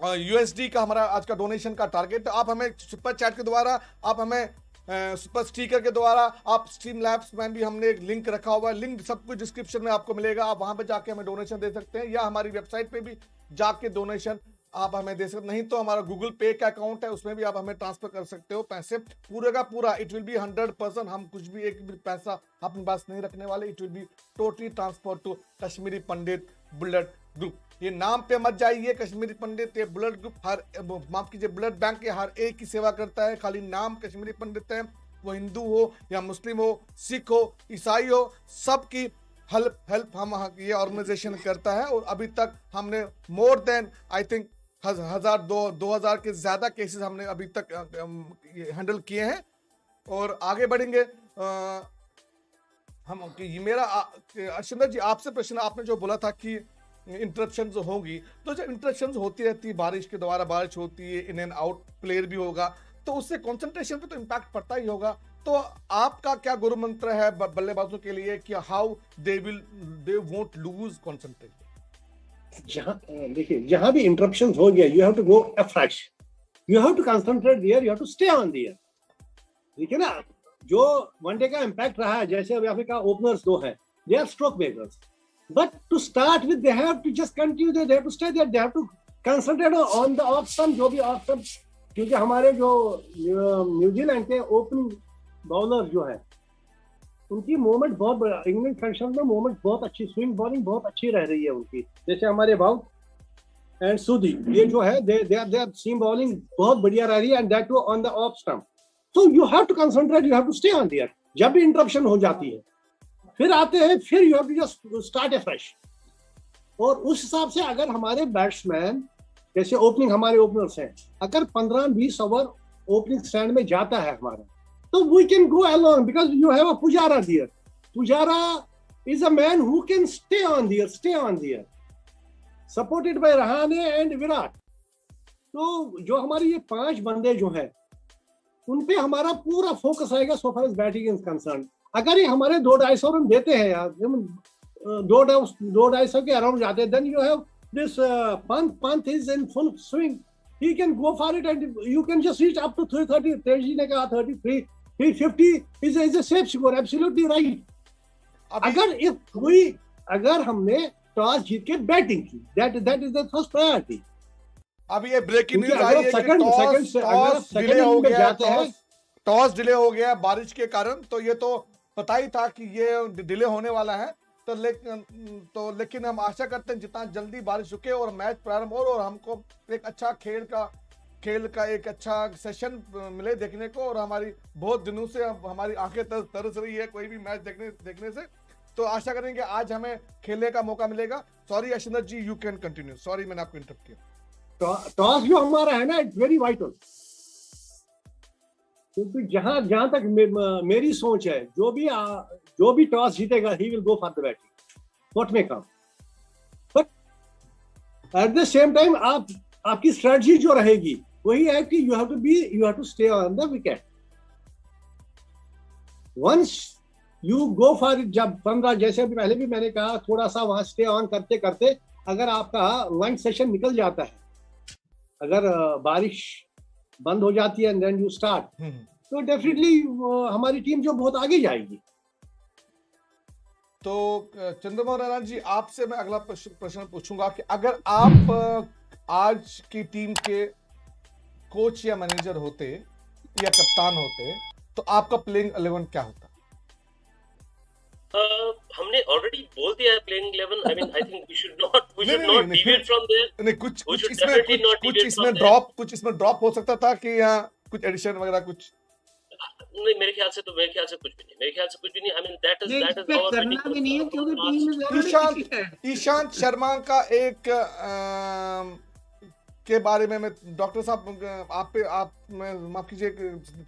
USD का हमारा आज का डोनेशन का टारगेट है। आप हमें सुपर चैट के द्वारा, आप हमें सुपर स्टिकर के द्वारा, आप स्ट्रीम लैब्स में भी हमने एक लिंक रखा हुआ है, लिंक सब कुछ डिस्क्रिप्शन में आपको मिलेगा, आप वहां पे जाके हमें डोनेशन दे सकते हैं, या हमारी वेबसाइट पे भी जाके डोनेशन आप हमें दे सकते, नहीं तो हमारा गूगल पे का अकाउंट है उसमें भी आप हमें ट्रांसफर कर सकते हो पैसे, पूरे का पूरा इट विल बी 100%, हम कुछ भी एक भी पैसा अपने पास नहीं रखने वाले, it will be totally transfer to Kashmiri Pandit blood group. ये नाम पे मत जाइए कश्मीरी पंडित, ये ब्लड ग्रुप हर माफ कीजिए ब्लड बैंक के हर एक की सेवा करता है, खाली नाम कश्मीरी पंडित है, वो हिंदू हो या मुस्लिम हो, सिख हो, ईसाई हो, सबकी हेल्प हम ये ऑर्गेनाइजेशन करता है। और अभी तक हमने मोर देन आई थिंक 2000 के ज्यादा केसेस हमने अभी तक हैंडल किए हैं और आगे बढ़ेंगे। हम मेरा अर्शंदर जी आपसे प्रश्न, आपने जो बोला था कि इंटरप्शंस होगी, तो जब इंटरप्शंस होती रहती है बारिश के द्वारा, बारिश होती है, इन एंड आउट प्लेयर भी होगा, तो उससे कंसंट्रेशन पे तो इम्पैक्ट पड़ता ही होगा। तो आपका क्या गुरु मंत्र है बल्लेबाजों के लिए कि how they won't lose concentration? देखिए जहां भी इंटरप्शंस हो गया, you have to go afresh, you have to concentrate there, you have to stay on there. ठीक है ना, जो वनडे का इम्पैक्ट रहा है, जैसे अभी आपने कहा ओपनर्स 2 हैं, they are stroke makers, but to start with they have to just continue there, they have to stay there, they have to concentrate on the off stump, जो भी off stump, क्योंकि हमारे जो न्यूजीलैंड के opening bowler जो है उनकी movement बहुत, इंग्लैंड फंक्शन में मूवमेंट बहुत अच्छी, स्विंग बॉलिंग बहुत अच्छी रह रही है उनकी, जैसे हमारे भाव एंड सुधी, ये जो है दे आर सीम बॉलिंग बहुत बढ़िया रह रही है, and that too on the off stump. So you have to concentrate, you have to stay on there. जब भी इंटरप्शन हो जाती है फिर आते हैं, फिर you have to just start a fresh. और उस हिसाब से अगर हमारे बैट्समैन, जैसे ओपनिंग हमारे ओपनर्स हैं, अगर 15-20 ओवर ओपनिंग स्टैंड में जाता है हमारा, तो we can go along, because you have a Pujara there. Pujara is a man who can stay on there, supported by Rahane and Virat. तो जो हमारे ये 5 बंदे जो हैं, उन पे हमारा पूरा फोकस आएगा so far as batting is concern. अगर ये हमारे 2-250 रन देते हैं यार, 2-250 के अराउंड जाते हैं, then you have this Pant is in full swing, he can go for it and you can just reach up to 330. तेजी ने कहा 33, 350 is a safe score, absolutely right. अगर हमने टॉस जीत के बैटिंग की, that is the first priority. अभी ये breaking news आई है कि टॉस डिले हो गया बारिश के कारण, तो ये तो पता ही था कि ये डिले होने वाला है, लेकिन हम आशा करते हैं जितना जल्दी बारिश रुके और मैच प्रारंभ हो और हमको एक अच्छा खेल का एक अच्छा सेशन मिले देखने को, और हमारी बहुत दिनों से हमारी आंखें तरस रही है कोई भी मैच देखने से, तो आशा करेंगे आज हमें खेलने का मौका मिलेगा। Sorry Arshinder ji, you can continue, sorry मैंने आपको इंटरप्ट किया। टॉस जो हमारा है ना, इट्स वेरी वाइटल, क्योंकि जहां तक मेरी सोच है, जो भी टॉस जीतेगा he will go for the batting, what may come. But at the same time आपकी स्ट्रेटजी जो रहेगी, वही है कि you have to stay on the wicket. Once you go for, जब 15, जैसे अभी पहले भी मैंने कहा, थोड़ा सा वहां स्टे ऑन करते करते अगर आपका वन सेशन निकल जाता है, अगर बारिश बंद हो जाती है एंड देन यू स्टार्ट, तो डेफिनेटली हमारी टीम जो बहुत आगे जाएगी. तो चंद्रमोहन राणा जी, आपसे मैं अगला प्रश्न पूछूंगा कि अगर आप आज की टीम के कोच या मैनेजर होते या कप्तान होते तो आपका प्लेइंग 11 क्या होता? हमने ऑलरेडी बोल दिया है playing 11. I mean I think we should not deviate from there. नहीं, कुछ इसमें ड्रॉप हो सकता था कि यहाँ कुछ एडिशन वगैरह कुछ. नहीं, मेरे ख्याल से कुछ भी नहीं. I mean that is our करना भी नहीं है क्योंकि team is already. Ishant Sharma का एक के बारे में मैं डॉक्टर साहब आप माफ कीजिए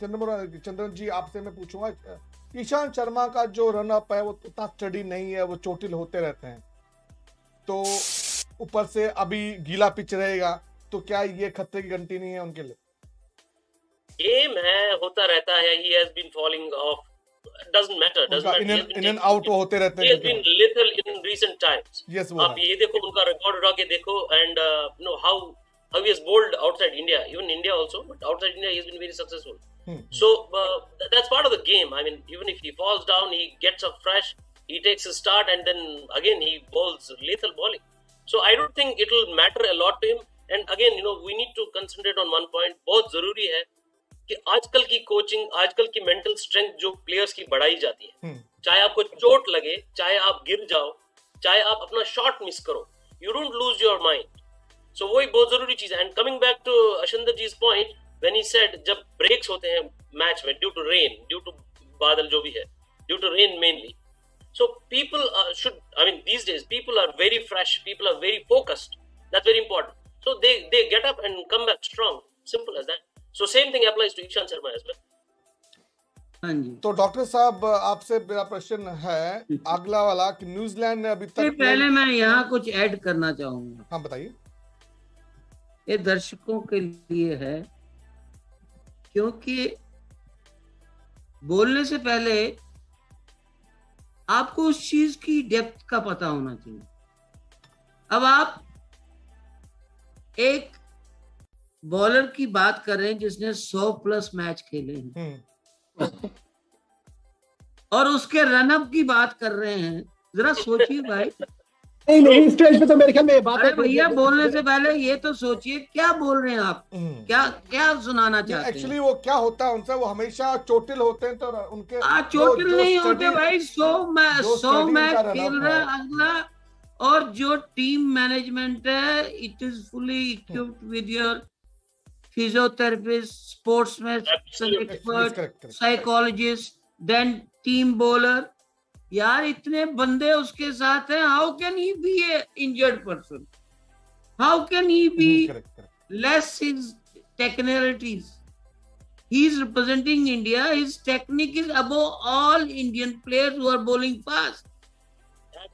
चंद्रन जी, आपसे मैं पूछूंगा, ईशांत शर्मा का जो रन अप है वो उतना स्टडी नहीं है, वो चोटिल होते रहते हैं, तो ऊपर से अभी गीला पिच रहेगा, तो क्या ये खतरे की घंटी नहीं है उनके लिए? गेम है, होता रहता है. He has been falling off, doesn't matter. In and out होते रहते हैं. He has been lethal in recent times. Yes, आप ये देखो, उनका रिकॉर्ड उठा के देखो, and how he has bowled outside India, even India also, but outside India he has been very successful. So that's part of the game. I mean, even if he falls down, he gets up fresh, he takes a start, and then again he bowls lethal bowling. So I don't think it will matter a lot to him. And again, we need to concentrate on one point. बहुत जरूरी है कि आजकल की coaching, आजकल की mental strength जो players की बढ़ाई जाती है, चाहे आपको चोट लगे, चाहे आप गिर जाओ, चाहे आप अपना शॉट मिस करो, you don't lose your mind. So वही बहुत जरूरी चीज है. And coming back to Ashinder जी's पॉइंट, व्हेन ही सेड जब ब्रेक्स होते हैं मैच में due to rain, due to बादल जो भी है, due to rain mainly, so people should, I mean, these days people are very fresh, people are very focused. That's very important. So they get up and come back strong. Simple as that. So same thing applies to Ishant Sharma as well. हाँ जी. तो doctor साहब, आपसे मेरा प्रश्न है अगला वाला कि न्यूजीलैंड ने अभी तक, पहले मैं यहाँ कुछ ऐड करना चाहूंगा. हाँ बताइए. ये दर्शकों के लिए है, क्योंकि बोलने से पहले आपको उस चीज की डेप्थ का पता होना चाहिए. अब आप एक बॉलर की बात कर रहे हैं जिसने 100+ मैच खेले हैं और उसके रनअप की बात कर रहे हैं. जरा सोचिए भाई. नहीं, स्टेज पे तो मेरे ख्याल में बात है. भैया, बोलने से पहले ये तो सोचिए क्या बोल रहे हैं आप, क्या सुनाना चाहते हैं. एक्चुअली वो क्या होता है उनसे, वो हमेशा चोटिल होते हैं, तो उनके चोटिल नहीं होते भाई. 100 मैच खेल रहा है अगला, और जो टीम मैनेजमेंट है, it is fully equipped with your physiotherapist, sportsman expert, psychologist, then team bowler. यार इतने बंदे उसके साथ हैं. How can he be a injured person? How can he be less his technicalities? He is representing India. His technique is above all Indian players who are bowling fast.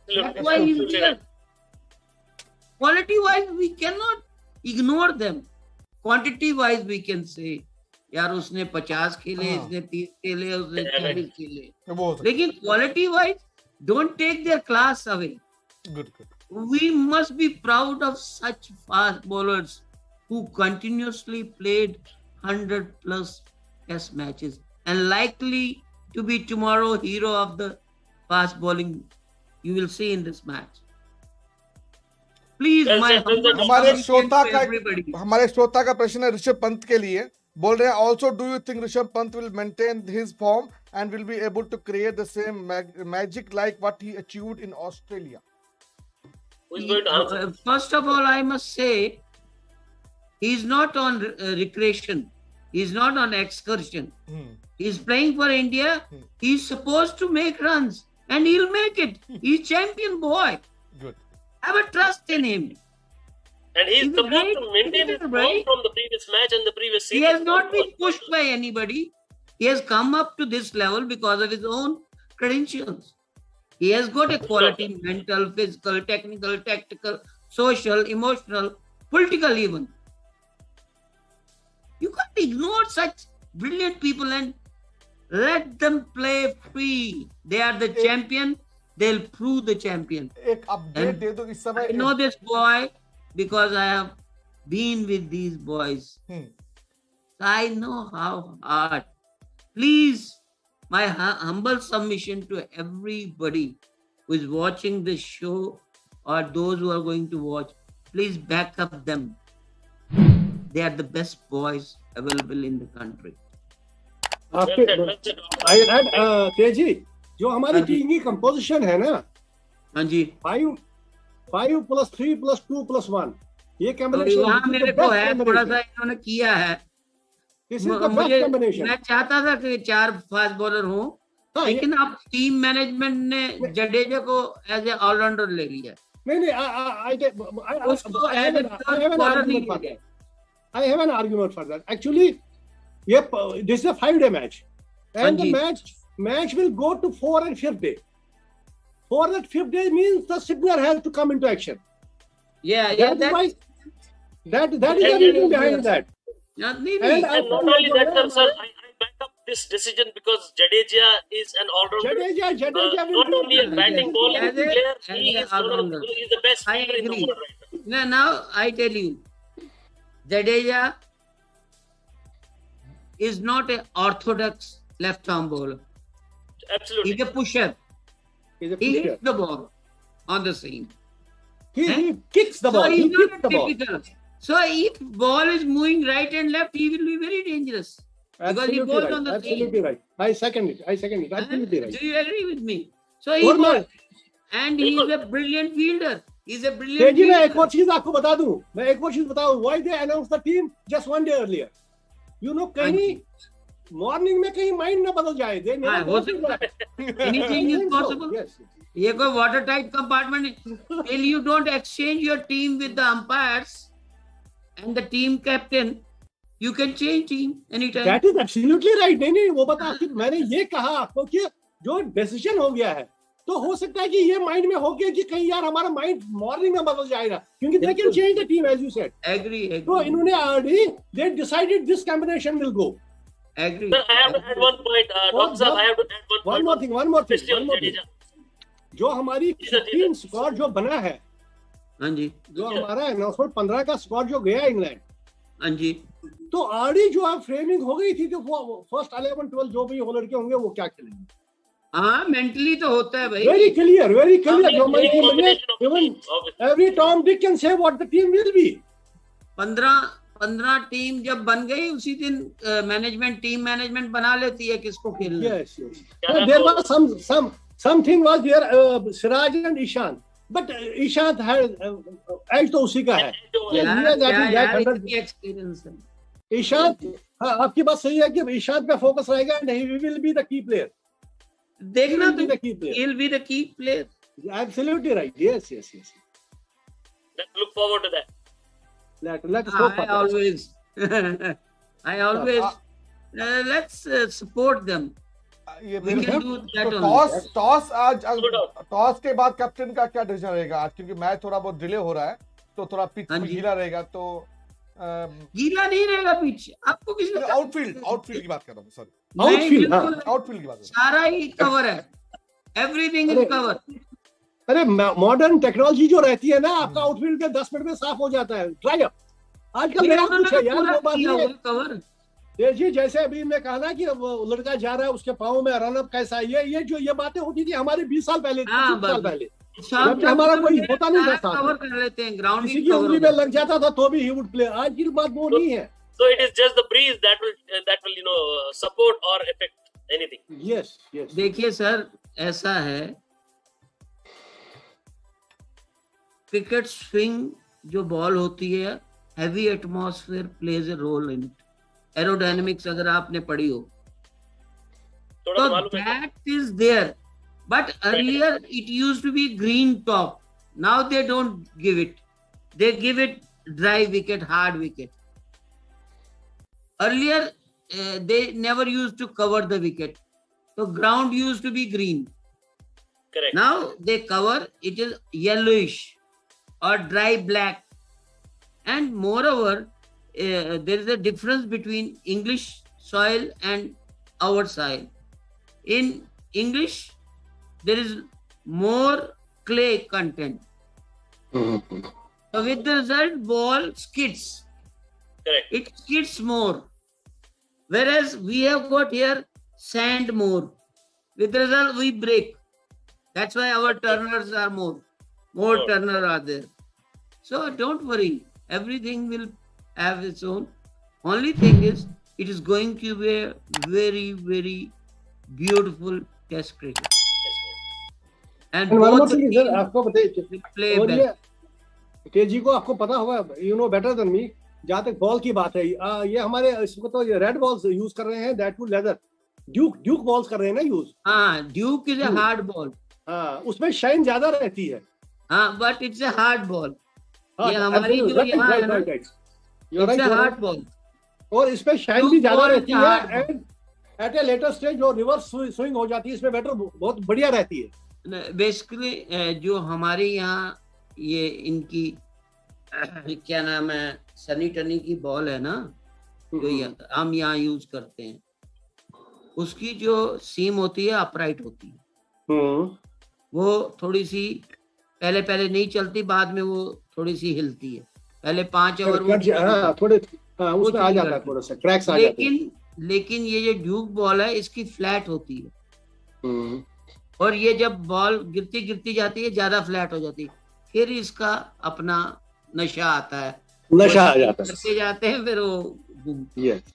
That's why he is there. Quality-wise, we cannot ignore them. Quantity-wise, we can say, यार उसने 50 खेले, इसने 30 खेले, उसने 40 खेले. लेकिन quality-wise, don't take their class away. Good. We must be proud of such fast bowlers who continuously played 100+ test matches and likely to be tomorrow hero of the fast bowling you will see in this match. Please, हमारे श्रोता का प्रश्न है ऋषभ पंत के लिए. बोल रहे हैं, also do you think Rishabh Pant will maintain his form and will be able to create the same magic like what he achieved in Australia? First of all, I must say he is not on recreation. He is not on excursion. He is playing for India. He is supposed to make runs and he'll make it. He's champion boy. Good. Have a trust in him. And he's supposed to maintain his form from the previous match and the previous series. He has not been pushed by anybody. He has come up to this level because of his own credentials. He has got a quality, mental, physical, technical, tactical, social, emotional, political even. ignore such brilliant people and let them play free. They are the champion. They'll prove the champion. एक update दे दो इस समय. I know this boy because I have been with these boys. I know how hard. Please, my humble submission to everybody who is watching this show or those who are going to watch, please back up them. They are the best boys available in the country. तेजी, जो हमारी team की composition है ना, हाँ जी, 5 + 3 + 2 + 1, ये combination वहाँ मेरे को है, थोड़ा सा इन्होंने किया है. मैं चाहता था कि 4 फास्ट बॉलर हों, लेकिन अब टीम मैनेजमेंट ने जडेजा को एज ए ऑलराउंडर ले लिया. नहीं, I have an argument for that. Actually, this is a 5-day match, and the match will go to 4th and 5th day. 4th and 5th day means the signer has to come into action. Yeah, that is the reason behind that. And not only that, sir, I back up this decision because Jadeja is an all-rounder. Jadeja not only a batting bowling player, he is the best fielder in the world right now. Now I tell you, Jadeja is not an orthodox left-arm bowler. Absolutely. He's a pusher. He hits the ball on the seam. He kicks the ball. So he kicks the ball. Typical. So if ball is moving right and left, he will be very dangerous. Because he goes on the seam. Absolutely right. I second it. Absolutely right. Do you agree with me? So he goes. And he is a brilliant fielder. He's a brilliant fielder. मैं एक और चीज आपको बता दूं. Why they announced the team just 1 day earlier? You know, कहीं morning में कहीं mind ना बदल जाए. हो सकता है. Anything is possible. Yes. ये कोई watertight compartment till you don't exchange your team with the umpires and the team captain, you can change team anytime. That is absolutely right. नहीं वो बता कि मैंने ये कहा आपको कि जो decision हो गया है तो हो सकता है कि ये माइंड में हो गया कि कहीं यार हमारा माइंड मॉर्निंग में बदल जाएगा क्योंकि they can change the team as you said. Agree. तो इन्होंने already they decided this combination will go. Agree. Sir, I have to add one point. Dr. Saab, I have to add one point. One more thing. जो हमारी 15 squad जो बना है, हाँ जी, जो हमारा 915 का स्क्वाड जो गया इंग्लैंड, हाँ जी, तो आड़ी जो आप फ्रेमिंग हो गई थी कि वो फर्स्ट 11 12 जो भी लड़के होंगे वो क्या खेलेंगे. हाँ, मेंटली तो होता है भाई. Very clear. जो हमारी टीम बने, even every Tom Dick can say what the team will be. 15 team जब बन गई उसी दिन मैनेजमेंट टीम मैनेजमेंट बना लेती है किसको खेलना. Yes. There was something was there, Siraj and Ishant, but Ishant had edge तो उसी का है. ईशांत, हाँ आपकी बात सही है कि ईशांत पे फोकस रहेगा and he will be the key player. देखना तो he'll be the key player. Absolutely right. Yes. Let's look forward to that. Let's go for that. I always let's support them. Toss के बाद captain का क्या decision रहेगा आज, क्योंकि match थोड़ा बहुत डिले हो रहा है तो थोड़ा पिच गीला रहेगा. तो गीला नहीं रहेगा पिच. आपको किसी आउटफील्ड की बात कर रहा हूँ. सॉरी, आउटफील्ड की बात. सारा ही कवर है. Everything is cover. अरे मॉडर्न टेक्नोलॉजी जो रहती है ना, आपका आउटफील्ड के 10 मिनट में साफ हो जाता है. ट्राई अप आजकल मेरा कुछ है यार, वो बात नहीं है कवर. जी जैसे अभी मैं कहा ना कि वो लड़का जा रहा है उसके पाँव में रन अप कैसा है, ये बातें होती थी हमारे 20 साल पहले, 25 साल पहले. हमारा कोई होता नहीं था, कवर कर लेते हैं ग्राउंड. किसी की उंगली में लग जाता था तो भी ही वुड प्ले. आज की बात वो नहीं है. So it is just the breeze that will support or affect anything. Yes. देखिए सर, ऐसा है क्रिकेट स्विंग जो बॉल होती है, heavy atmosphere plays a role in it. Aerodynamics अगर आपने पढ़ी हो तो that is there, but earlier it used to be green top. Now they don't give it. They give it dry wicket, hard wicket. Earlier they never used to cover the wicket, so ground used to be green. Correct. Now they cover, it is yellowish or dry black, and moreover there is a difference between English soil and our soil. In English, there is more clay content. So with the result, ball skids. Correct. It skids more. Whereas we have got here sand more. With the result, we break. That's why our turners are more. More Sure. turner are there. So don't worry. Everything will have its own. Only thing is, it is going to be a very, very beautiful test cricket. Yes, sir. And And one more both the thing, sir, teams आपको बताइए, will play और best. ये तेजी को आपको पता होगा, you know better than me, जहाँ तक बॉल की बात है, ये हमारे इसको तो रेड बॉल्स यूज कर रहे हैं, that too leather, Duke balls कर रहे हैं ना यूज। हाँ, Duke is a Duke. hard ball. हाँ, उसमें शाइन ज्यादा रहती है। हाँ, but it's a hard ball. हाँ, ये हमारी जो right, यहाँ right, है ना, right, right. You're it's right, a you're hard right. ball. और इसमें शाइन Duke भी ज्यादा ball is रहती a है, hard ball. And at a later stage जो रिवर्स स्विंग हो जाती है, इसमें बैटर बहुत बढ़िया रहती है। बेसिकली जो हमारे यहाँ ये इनकी क्या नाम है, सनी टनी की बॉल है ना, जो हम यहाँ यूज करते हैं, उसकी जो सीम होती है अपराइट होती है। वो थोड़ी सी पहले नहीं चलती, बाद में वो थोड़ी सी हिलती है। पहले 5 ओवर हाँ, थोड़े उसमें आ जाता है, थोड़ा सा क्रैक्स आ जाते हैं। लेकिन ये जो ड्यूक बॉल है, इसकी फ्लैट होती है, और ये जब बॉल गिरती जाती है, ज्यादा फ्लैट हो जाती है, फिर इसका अपना नशा आता है, नशा आ जाता है। करते जाते हैं, फिर वो यस।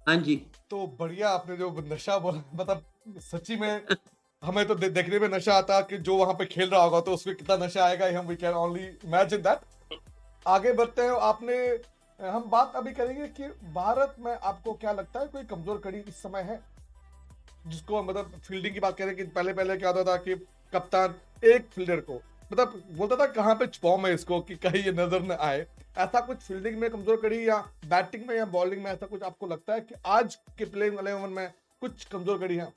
हाँ जी। तो बढ़िया आपने जो नशा बोला, मतलब सच्ची में हमें तो देखने में नशा आता कि जो वहां पे खेल रहा होगा तो उसमें कितना नशा आएगा, हम we can only imagine that. आगे बढ़ते हैं, हम बात अभी करेंगे कि भारत में आपको क्या लगता है कोई कमजोर कड़ी इस समय है, जिसको मतलब फील्डिंग की बात करें कि पहले क्या होता था कि कप्तान एक फील्डर को मतलब बोलता था कहाँ पे छुपाऊं मैं इसको कि कहीं ये नजर न आए, ऐसा कुछ फील्डिंग में कमजोर कड़ी या बैटिंग में या बॉलिंग में ऐसा कुछ आपको लगता है कि आज के प्लेइंग 11 में कुछ कमजोर कड़ी है?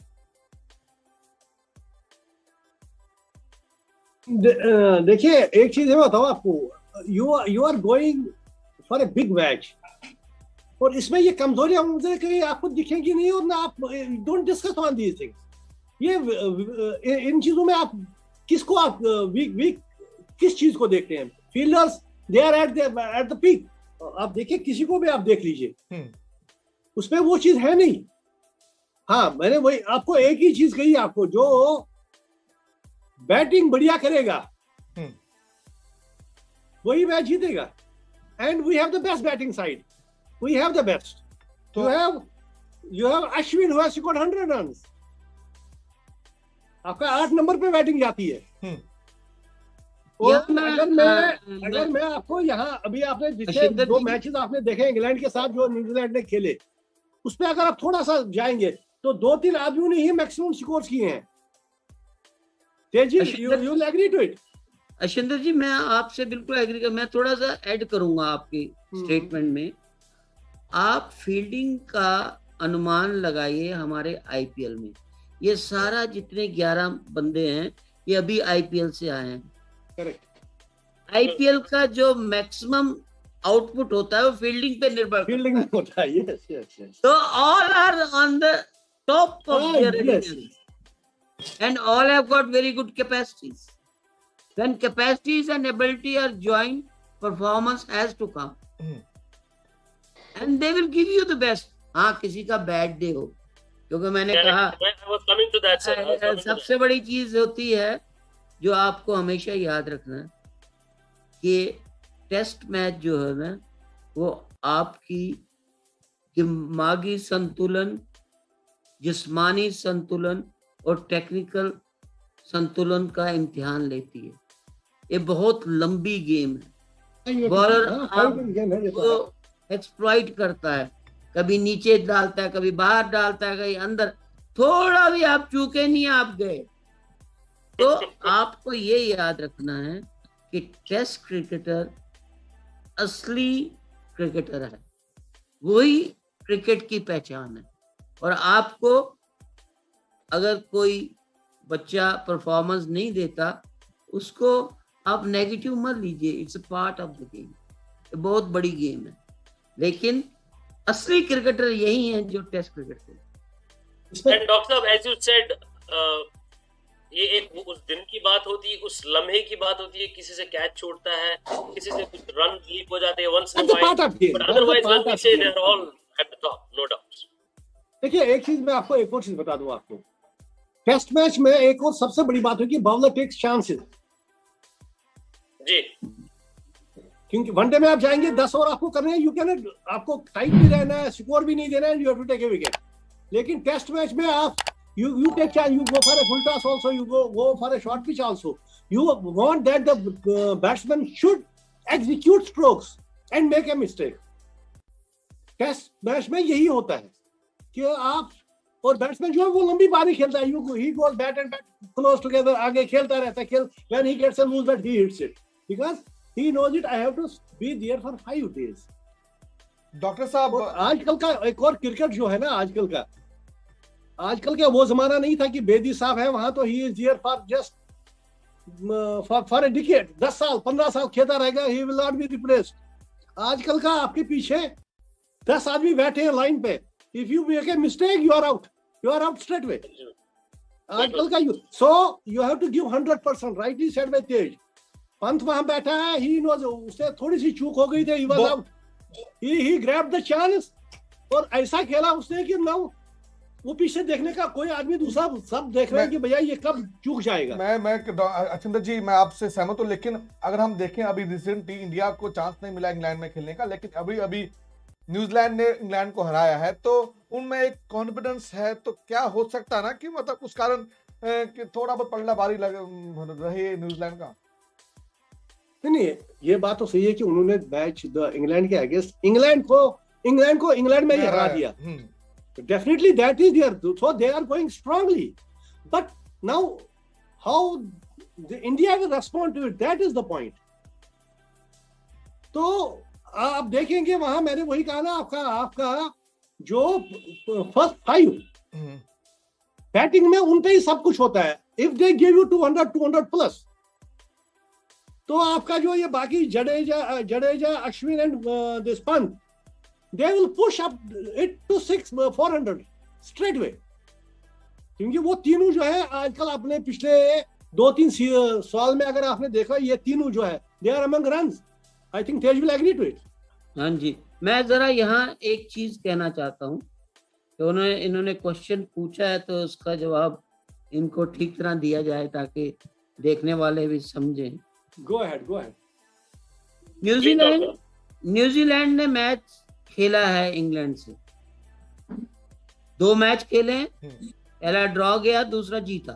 देखिए, एक चीज है बताओ आपको, you are going for a big match, और इसमें ये कमजोरियां मुझे कहीं आपको दिखेंगी नहीं, और ना आप don't discuss on these things. ये इन चीजों में आप किसको आप वीक किस चीज को देखते हैं? Fielders they are at the peak. आप देखिए, किसी को भी आप देख लीजिए, उसमें वो चीज है नहीं। हाँ, मैंने वही आपको एक ही चीज कही आपको, जो बैटिंग बढ़िया करेगा वही मैच जीतेगा, and we have the best batting side, we have the best. You have Ashwin who has scored 100 runs, आपका 8 नंबर पे बैटिंग जाती है। और अगर मैं आपको यहाँ अभी आपने जितने 2 मैचेस आपने देखे इंग्लैंड के साथ जो न्यूजीलैंड ने खेले, उसमें अगर आप थोड़ा सा जाएंगे तो 2-3 आदमियों ने ही मैक्सिमम स्कोर किए हैं। Teji, you will agree to it? Ashinder ji, मैं आपसे बिल्कुल एग्री कर, मैं थोड़ा सा ऐड करूंगा आपकी स्टेटमेंट में। आप फील्डिंग का अनुमान लगाइए हमारे आईपीएल में, ये सारा जितने 11 बंदे हैं ये अभी आईपीएल से आए हैं। करेक्ट। आईपीएल का जो मैक्सिमम आउटपुट होता है वो फील्डिंग पे निर्भर फील्डिंग में होता है। Yes yes yes. तो all are on the top of there and all have got very good capacities. When capacities and ability are joined, performance has to come. And they will give you the best. हाँ, किसी का bad day हो, क्योंकि मैंने कहा सबसे बड़ी चीज होती है जो आपको हमेशा याद रखना है कि टेस्ट मैच जो है ना, वो आपकी दिमागी संतुलन, जिस्मानी संतुलन और टेक्निकल संतुलन का इम्तिहान लेती है। ये बहुत लंबी गेम है। बॉलर आपको एक्सप्लॉइट करता है, कभी नीचे डालता है, कभी बाहर डालता है, कभी अंदर। थोड़ा भी आप चूके नहीं, आप गए। तो आपको ये याद रखना है कि टेस्ट क्रिकेटर असली क्रिकेटर है, वही क्रिकेट की पहचान है। और आपको अगर कोई बच्चा परफॉर्मेंस नहीं देता, उसको आप नेगेटिव मत लीजिए, it's a part of the game. बहुत बड़ी गेम है, लेकिन असली क्रिकेटर यही हैं जो टेस्ट क्रिकेट खेलते हैं। एंड डॉक्टर साहब, एज यू सेड, ये एक उस दिन की बात होती है, उस लम्हे की बात होती है, किसी से कैच छूटता है, किसी से कुछ रन लीक हो जाते हैं once in a while, but otherwise let me say they are all at the top, no doubt. देखिए, एक चीज मैं आपको एक और चीज बता दूं आपको, टेस्ट मैच में एक और सबसे बड़ी बात है कि बाउलर टेक्स चांसेस जी, क्योंकि वनडे में आप जाएंगे 10 ओवर आपको करने हैं, यू कैन, आपको टाइट भी रहना है, स्कोर भी नहीं देना है, you have to take a wicket. लेकिन टेस्ट मैच में आप you take chance, you go for a full toss also, you go for a short pitch also, you want that the batsman should execute strokes and make a mistake. Test match में यही होता है कि आप, और batsman जो है वो लंबी पारी खेलता है, he goes bat and bat close together, आगे खेलता रहता है, when he gets a loose bat he hits it because he knows it, I have to be there for 5 days. Doctor साहब, आजकल का एक और क्रिकेट जो है ना, आजकल का वो जमाना नहीं था कि बेदी साहब है वहां तो he is here for just for a decade, 10 साल 15 साल खेलता रहेगा, he will not be replaced. आजकल का आपके पीछे 10 आदमी बैठे हैं लाइन पे, if you make a mistake you are out straight way. आजकल का you have to give 100%, rightly said by Tej. Pant वहां बैठा है, ही नोज, उससे थोड़ी सी चूक हो गई थी, he was out, he grabbed the chance और ऐसा खेला उसने कि नाउ वो पीछे देखने का कोई आदमी दूसरा सब देख रहे हैं कि भैया ये कब चूक जाएगा। मैं अचिंदर जी, मैं आपसे सहमत हूं, लेकिन अगर हम देखें अभी रिसेंटली इंडिया को चांस नहीं मिला इंग्लैंड में खेलने का, लेकिन अभी न्यूजीलैंड ने इंग्लैंड को हराया है, तो उनमें एक कॉन्फिडेंस है, तो क्या हो सकता है ना कि मतलब उस कारण कि थोड़ा बहुत पलड़ा बारी रहे न्यूजीलैंड का। नहीं, ये बात तो सही है कि उन्होंने मैच इंग्लैंड के अगेंस्ट इंग्लैंड को इंग्लैंड में ही हरा दिया। Definitely that is there, so they are going strongly, but now how the India will respond to it, that is the point. तो आप देखेंगे वहां मैंने वही कहा ना, आपका जो फर्स्ट 5 बैटिंग में उन पे ही सब कुछ होता है, if they give you 200 plus, तो आपका जो ये बाकी Jadeja Ashwin and this Pant, they will push up it to 400 straight away, क्योंकि वो तीनों जो है आजकल आपने पिछले 2-3 साल में अगर आपने देखा, ये तीनों जो है they are among runs. I think Tej will agree to it. हाँ जी, मैं जरा यहाँ एक चीज कहना चाहता हूँ तो इन्होंने क्वेश्चन पूछा है तो उसका जवाब इनको ठीक तरह दिया जाए ताकि देखने वाले भी समझें। Go ahead. न्यूजीलैंड ने मैच खेला है इंग्लैंड से, 2 मैच खेले हैं, पहला ड्रॉ गया, दूसरा जीता,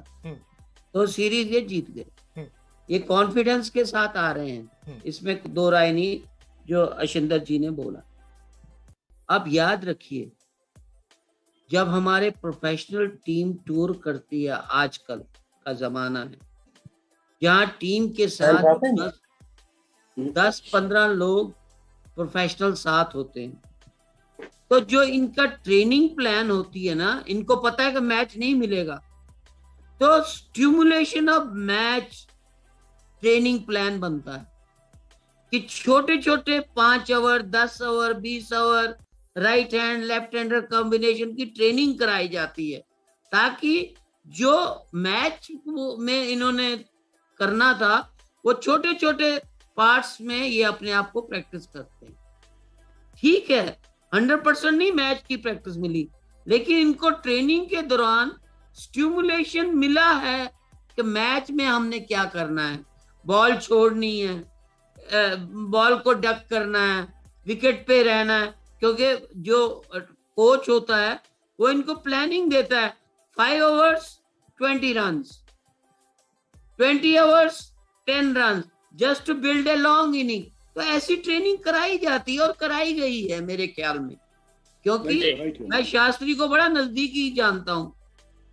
तो सीरीज ये जीत गए। ये कॉन्फिडेंस के साथ आ रहे हैं, इसमें 2 राय नहीं जो अशिंदर जी ने बोला। अब याद रखिए, जब हमारे प्रोफेशनल टीम टूर करती है, आजकल का जमाना है जहाँ टीम के साथ 10-15 लोग प्रोफेशनल साथ होते हैं, तो जो इनका ट्रेनिंग प्लान होती है ना, इनको पता है कि मैच नहीं मिलेगा, तो stimulation of match training plan बनता है कि छोटे छोटे 5 over 10 over 20 over right hand left hander combination की ट्रेनिंग कराई जाती है, ताकि जो मैच में इन्होंने करना था वो छोटे छोटे पार्ट्स में ये अपने आप को प्रैक्टिस करते हैं। ठीक है, 100% नहीं मैच की प्रैक्टिस मिली, लेकिन इनको ट्रेनिंग के दौरान स्टिमुलेशन मिला है कि मैच में हमने क्या करना है, बॉल छोड़नी है, बॉल को डक करना है, विकेट पे रहना है, क्योंकि जो कोच होता है वो इनको प्लानिंग देता है 5 overs 20 runs, 20 overs 10 runs, just to build a long inning. तो ऐसी ट्रेनिंग कराई जाती है और कराई गई है मेरे ख्याल में, क्योंकि मैं शास्त्री को बड़ा नजदीकी जानता हूँ,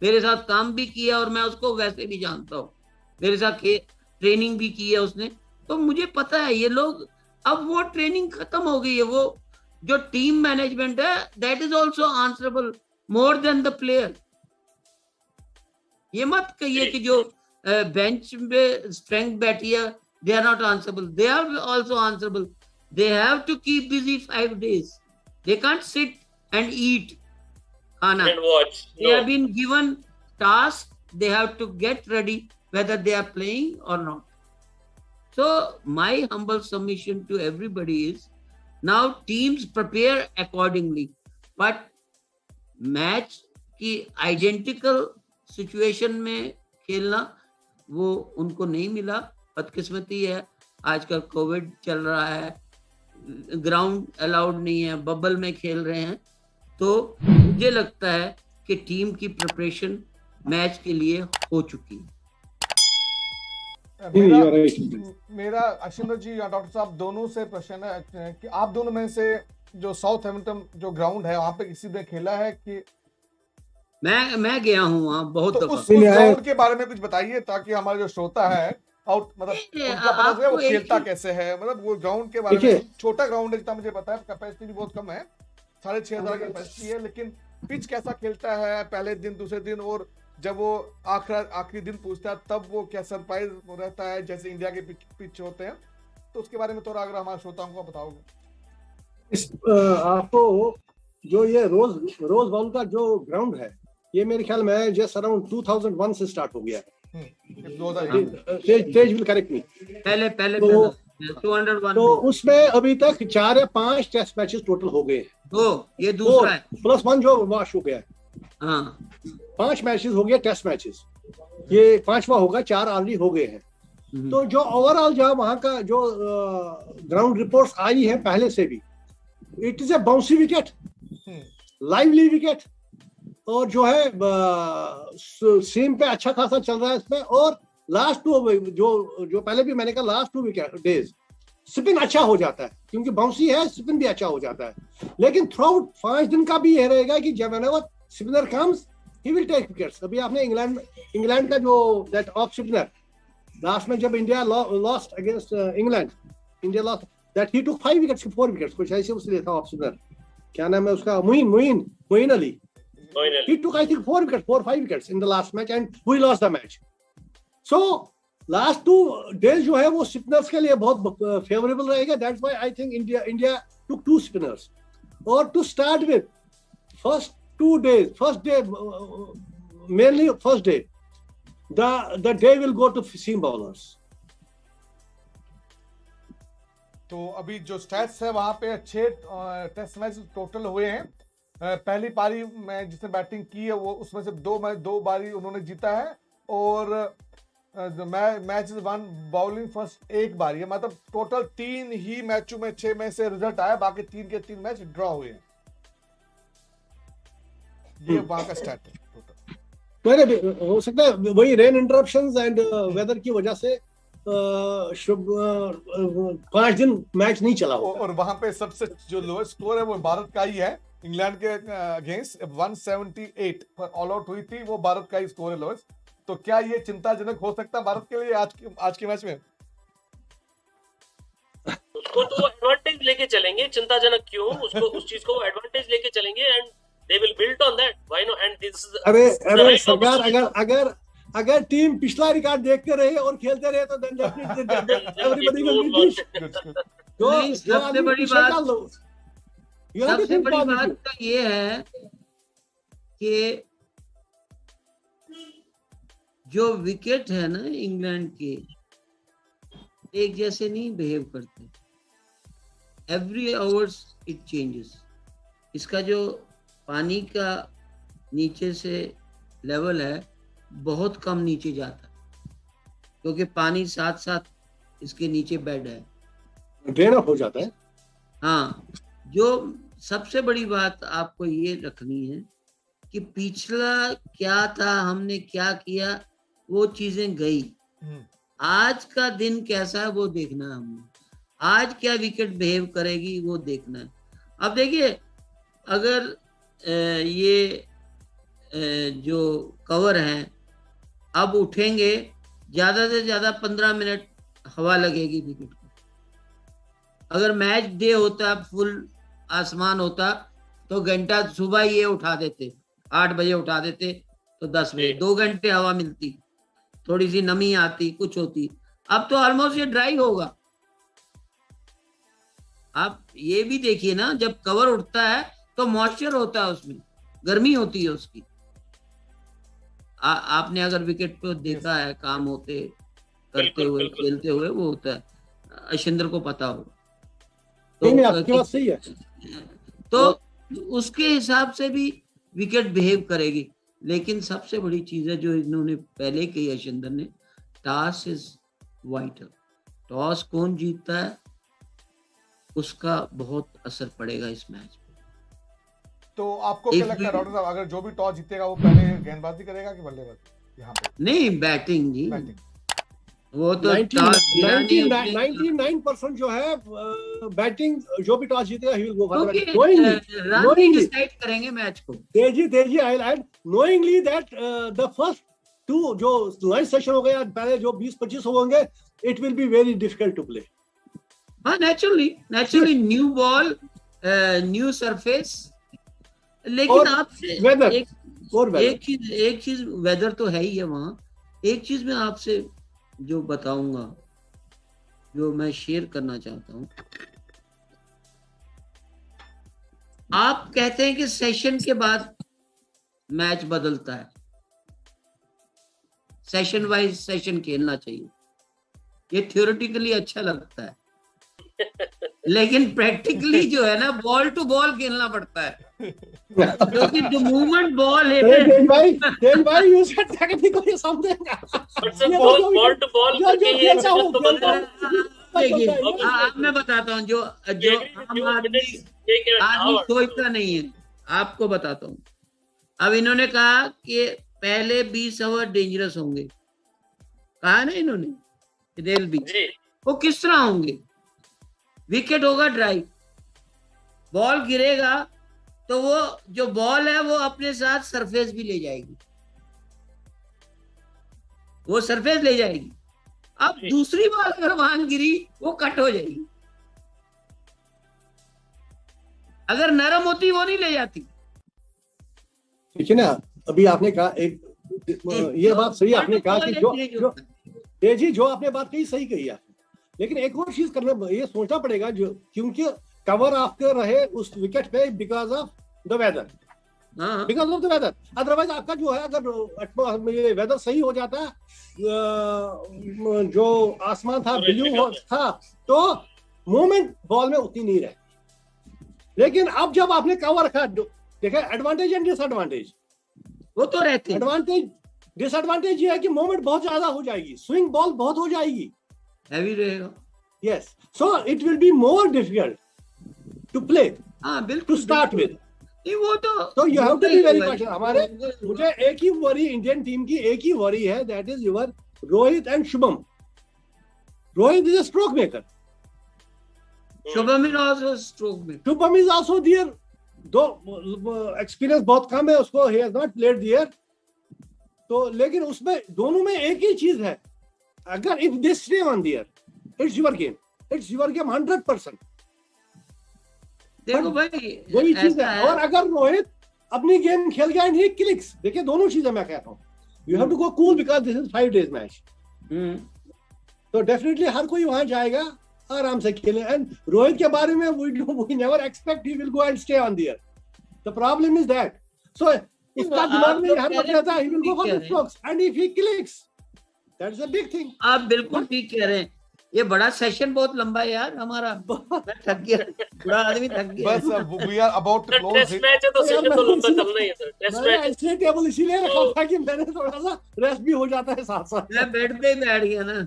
मेरे साथ काम भी किया और मैं उसको वैसे भी जानता हूँ, मेरे साथ ट्रेनिंग भी की है उसने, तो मुझे पता है ये लोग, अब वो ट्रेनिंग खत्म हो गई है, वो जो टीम मैनेजमेंट है that is also answerable more than the player. ये मत कहिए कि जो बेंच पे स्ट्रेंथ बैठी है they are not answerable, they are also answerable, They have to keep busy 5 days. They can't sit and eat khana. And watch. They have been given tasks. They have to get ready whether they are playing or not. So my humble submission to everybody is, now teams prepare accordingly, but match की identical situation में खेलना वो उनको नहीं मिला, बदकिस्मती है। आजकल कोविड चल रहा है, ग्राउंड अलाउड नहीं है, बबल में खेल रहे हैं, तो मुझे लगता है कि टीम की प्रिपरेशन मैच के लिए हो चुकी है। मेरा अशिंदर जी या डॉक्टर साहब दोनों से प्रश्न है कि आप दोनों में से जो साउथहैम्पटन जो ग्राउंड है वहां पे किसी ने खेला है कि मैं गया हूँ वहाँ बहुत तो दफा। उस ग्राउंड के बारे में कुछ बताइए ताकि हमारा जो श्रोता है आउट मतलब उनका पता चले वो खेलता कैसे है, मतलब वो ग्राउंड के बारे में। छोटा ग्राउंड है जितना मुझे पता है, कैपेसिटी भी बहुत कम है, 6,500 की कैपेसिटी है, लेकिन पिच कैसा खेलता है पहले दिन दूसरे दिन, और जब वो आखिरी दिन पूछता है तब वो क्या सरप्राइज रहता है जैसे इंडिया के पिच होते हैं, तो उसके बारे में थोड़ा अगर हमारे श्रोताओं को बताओगे। आपको जो ये रोज बाउल का जो ग्राउंड है, ये मेरे ख्याल में जस्ट अराउंड 2001 से स्टार्ट हो गया है। तेज विल करेक्ट मी। पहले 201 तो उसमें अभी तक 4 या 5 टेस्ट मैचेस टोटल हो गए हैं। ये दूसरा है प्लस 1 जो वॉश हो गया है। हाँ 5 मैचेस हो गए टेस्ट मैचेस, ये 5वां होगा, 4 ऑलरेडी हो गए हैं। तो जो ओवरऑल जो वहाँ का जो ग्राउंड रिपोर्ट्स आई है पहले से भी, it is a bouncy wicket, lively wicket, और जो है सीम पे अच्छा खासा चल रहा है इसमें। और लास्ट 2 जो पहले भी मैंने कहा, लास्ट 2 डेज स्पिन अच्छा हो जाता है, क्योंकि बाउंसी है, स्पिन भी अच्छा हो जाता है। लेकिन थ्रू आउट 5 दिन का भी यह रहेगा कि जब whenever spinner comes he will take wickets. अभी आपने इंग्लैंड का जो दैट ऑफ स्पिनर लास्ट में जब India lost against England, India lost that he took 5 wickets 4 wickets कुछ ऐसे उसने था ऑफ स्पिनर, क्या नाम है उसका, Moin Ali. He took, I think, 4 or 5 wickets in the last match, and we lost the match. So last 2 days जो है वो स्पिनर्स के लिए बहुत फेवरेबल रहेगा। That's why I think India took 2 spinners. और to start with, first day, mainly first day, the day will go to seam bowlers. तो अभी जो स्टैट्स है वहां पे 6 टेस्ट मैच टोटल हुए हैं। पहली पारी में जिसने बैटिंग की है वो उसमें से 2 बारी उन्होंने जीता है, और मैच वन बॉलिंग फर्स्ट 1 बारी है, मतलब टोटल 3 ही मैचों में 6 में से रिजल्ट आया, बाकी 3 के 3 मैच ड्रॉ हुए हैं। ये वहां का स्टैट है टोटल। हो सकता है वही रेन इंटरप्शंस एंड वेदर की वजह से 5 दिन मैच नहीं चला होगा। और वहां पे सबसे जो लोएस्ट स्कोर है वो भारत का ही है, इंग्लैंड के अगेंस्ट 178 पर ऑल आउट हुई थी, वो भारत का ही स्कोर है लोएस्ट। तो क्या ये चिंताजनक हो सकता है भारत के लिए आज के मैच में? उसको तो एडवांटेज लेके चलेंगे, चिंताजनक क्यों, उसको उस चीज को एडवांटेज लेके चलेंगे, and they will build on that, why not. And this अरे सरकार, अगर टीम पिछला रिकॉर्ड देखते रहे और खेलते रहे तो then everybody will be good. सबसे बड़ी बात तो ये है कि जो विकेट है ना इंग्लैंड के, एक जैसे नहीं बिहेव करते, एवरी आवर्स इट चेंजेस। इसका जो पानी का नीचे से लेवल है बहुत कम नीचे जाता है, क्योंकि पानी साथ साथ इसके नीचे बेड है, ड्रेन हो जाता है। हाँ, जो सबसे बड़ी बात आपको ये रखनी है कि पिछला क्या था, हमने क्या किया, वो चीजें गई। आज का दिन कैसा है वो देखना है हमने, आज क्या विकेट बिहेव करेगी वो देखना है। अब देखिए, अगर ये जो कवर हैं अब उठेंगे, ज्यादा से ज्यादा 15 मिनट हवा लगेगी विकेट को। अगर मैच डे होता, फुल आसमान होता, तो घंटा सुबह ये उठा देते, 8 बजे उठा देते तो 10 बजे, 2 घंटे हवा मिलती, थोड़ी सी नमी आती, कुछ होती। अब तो ऑलमोस्ट ये ड्राई होगा। आप ये भी देखिए ना, जब कवर उठता है तो मॉइस्चर होता है उसमें, गर्मी होती है उसकी। आपने अगर विकेट पे देखा है काम होते करते बिल्कुल, हुए, बिल्कुल। खेलते हुए, वो होता है, अशिंदर को पता हो। नहीं नहीं, आपकी बात सही है। तो उसके हिसाब से भी विकेट बिहेव करेगी। लेकिन सबसे बड़ी चीज है जो इन्होंने पहले कही अशिंदर ने, टॉस इज वाइटल। टॉस कौन जीतता है उसका बहुत असर पड़ेगा इस मैच पे। तो आपको क्या लगता है डॉक्टर साहब, अगर जो भी टॉस जीतेगा वो पहले गेंदबाजी करेगा कि बल्लेबाजी यहाँ पे? नहीं, बैटिंग जी, बैटिंग। वो तो टॉस गिरानी है उसने। 99% जो है बैटिंग, जो भी टॉस जीतेगा ही विल गो फॉर क्योंकि बैटिंग। रन ही डिसाइड करेंगे मैच को। तेजी I will add knowingly that the first 2 जो लाइन सेशन हो गया, पहले जो 20-25 होंगे, it will be very difficult to play. हाँ, naturally new ball, new surface. लेकिन आपसे वेदर एक चीज वेदर तो है ही है वहां। एक चीज मैं आपसे जो बताऊंगा, जो मैं शेयर करना चाहता हूं, आप कहते हैं कि सेशन के बाद मैच बदलता है, सेशन वाइज सेशन खेलना चाहिए, ये थ्योरेटिकली अच्छा लगता है, लेकिन प्रैक्टिकली जो है ना, बॉल टू बॉल खेलना पड़ता है, क्योंकि जो मूवमेंट बॉल है। तेज भाई you said technically something. Ball to ball करके ही एक सेशन तो बनता है। देखिए, मैं बताता हूँ, जो आदमी सोचता नहीं है, आपको बताता हूँ। अब इन्होंने कहा कि पहले 20 ओवर डेंजरस होंगे, कहा ना इन्होंने, रेल भी वो किस तरह होंगे? विकेट होगा ड्राइव, बॉल गिरेगा तो वो जो बॉल है वो अपने साथ सरफेस भी ले जाएगी, वो सरफेस ले जाएगी। अब दूसरी बॉल अगर वहां गिरी वो कट हो जाएगी, अगर नरम होती वो नहीं ले जाती। ठीक है ना, अभी आपने कहा एक ये बात सही आपने कहा कि जो आपने बात कही सही कही आपने, लेकिन एक और चीज करना, ये सोचना पड़ेगा, जो क्योंकि कवर आपके रहे उस विकेट पे because of the weather, because of the weather. Otherwise आपका जो है, अगर ये वेदर सही हो जाता, जो आसमान था ब्लू था, तो मूवमेंट बॉल में उतनी नहीं रहती। लेकिन अब जब आपने कवर रखा, देखा एडवांटेज एंड डिसएडवांटेज, वो तो रहते। एडवांटेज डिसएडवांटेज ये है कि मूवमेंट बहुत ज्यादा हो जाएगी, स्विंग बॉल बहुत हो जाएगी, हैवी रहेगा। Yes, so it will be more difficult to play, बिल्कुल, टू स्टार्ट विद। वो तो you have to be very cautious. हमारे मुझे एक ही वरी इंडियन टीम की एक ही वरी है, that is your Rohit and Shubham. Rohit is a stroke maker, Shubham is also stroke maker, Shubham is also there, though experience बहुत कम है उसको, he has not played there. तो लेकिन उसमें दोनों में एक ही चीज है, अगर if they stay on there, it's your game, it's your game 100%। देखो भाई, वही चीज है। और अगर रोहित अपनी गेम खेल गया एंड ही क्लिक्स, देखिए दोनों चीजें मैं कहता हूँ, you have to go cool because this is 5 days match. तो डेफिनेटली हर कोई वहां जाएगा, आराम से खेले। एंड रोहित के बारे में we never expect he will go and stay on there, the problem is that. So उसका दिमाग में हर वक्त रहता है, he will go for the strokes and if he clicks, that's a big thing. आप बिल्कुल ठीक कह रहे हैं। ये बड़ा सेशन बहुत लंबा है यार हमारा, मैं थक गया, बड़ा आदमी थक गया। बस we are about to close. Test match है तो सेशन तो लंबा चलना ही है सर। टेस्ट मैच इसलिए टेबल इसीलिए रखा था कि मैंने थोड़ा सा रेस्ट भी हो जाता है साथ साथ। मैं बेड पे ही बैठ गया ना।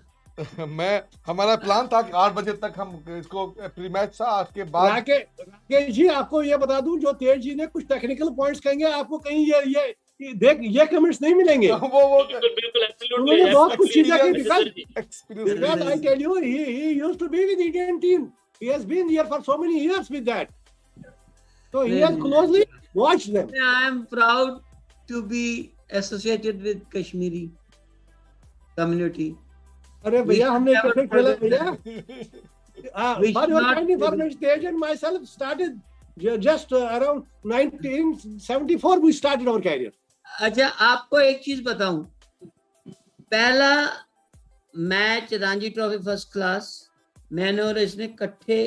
हमारा प्लान था कि 8 बजे तक हम इसको प्री मैच था, आज के बाद। राकेश जी आपको ये बता दूं, जो तेज जी ने कुछ टेक्निकल पॉइंट्स कहेंगे, आपको कहीं ये कमेंट्स नहीं मिलेंगे। वो बिल्कुल एब्सोल्युटली बहुत कुछ चीजें की, because I tell you he used to be with Indian team, he has been here for so many years with that, so he has closely watched them. I am proud to be associated with Kashmiri community. अरे भैया हमने cricket खेला भैया। For your kind information, Tej and myself started just around 1974 we started our career. अच्छा, आपको एक चीज बताऊं, पहला match Ranji trophy first class मैंने और इसने इकट्ठे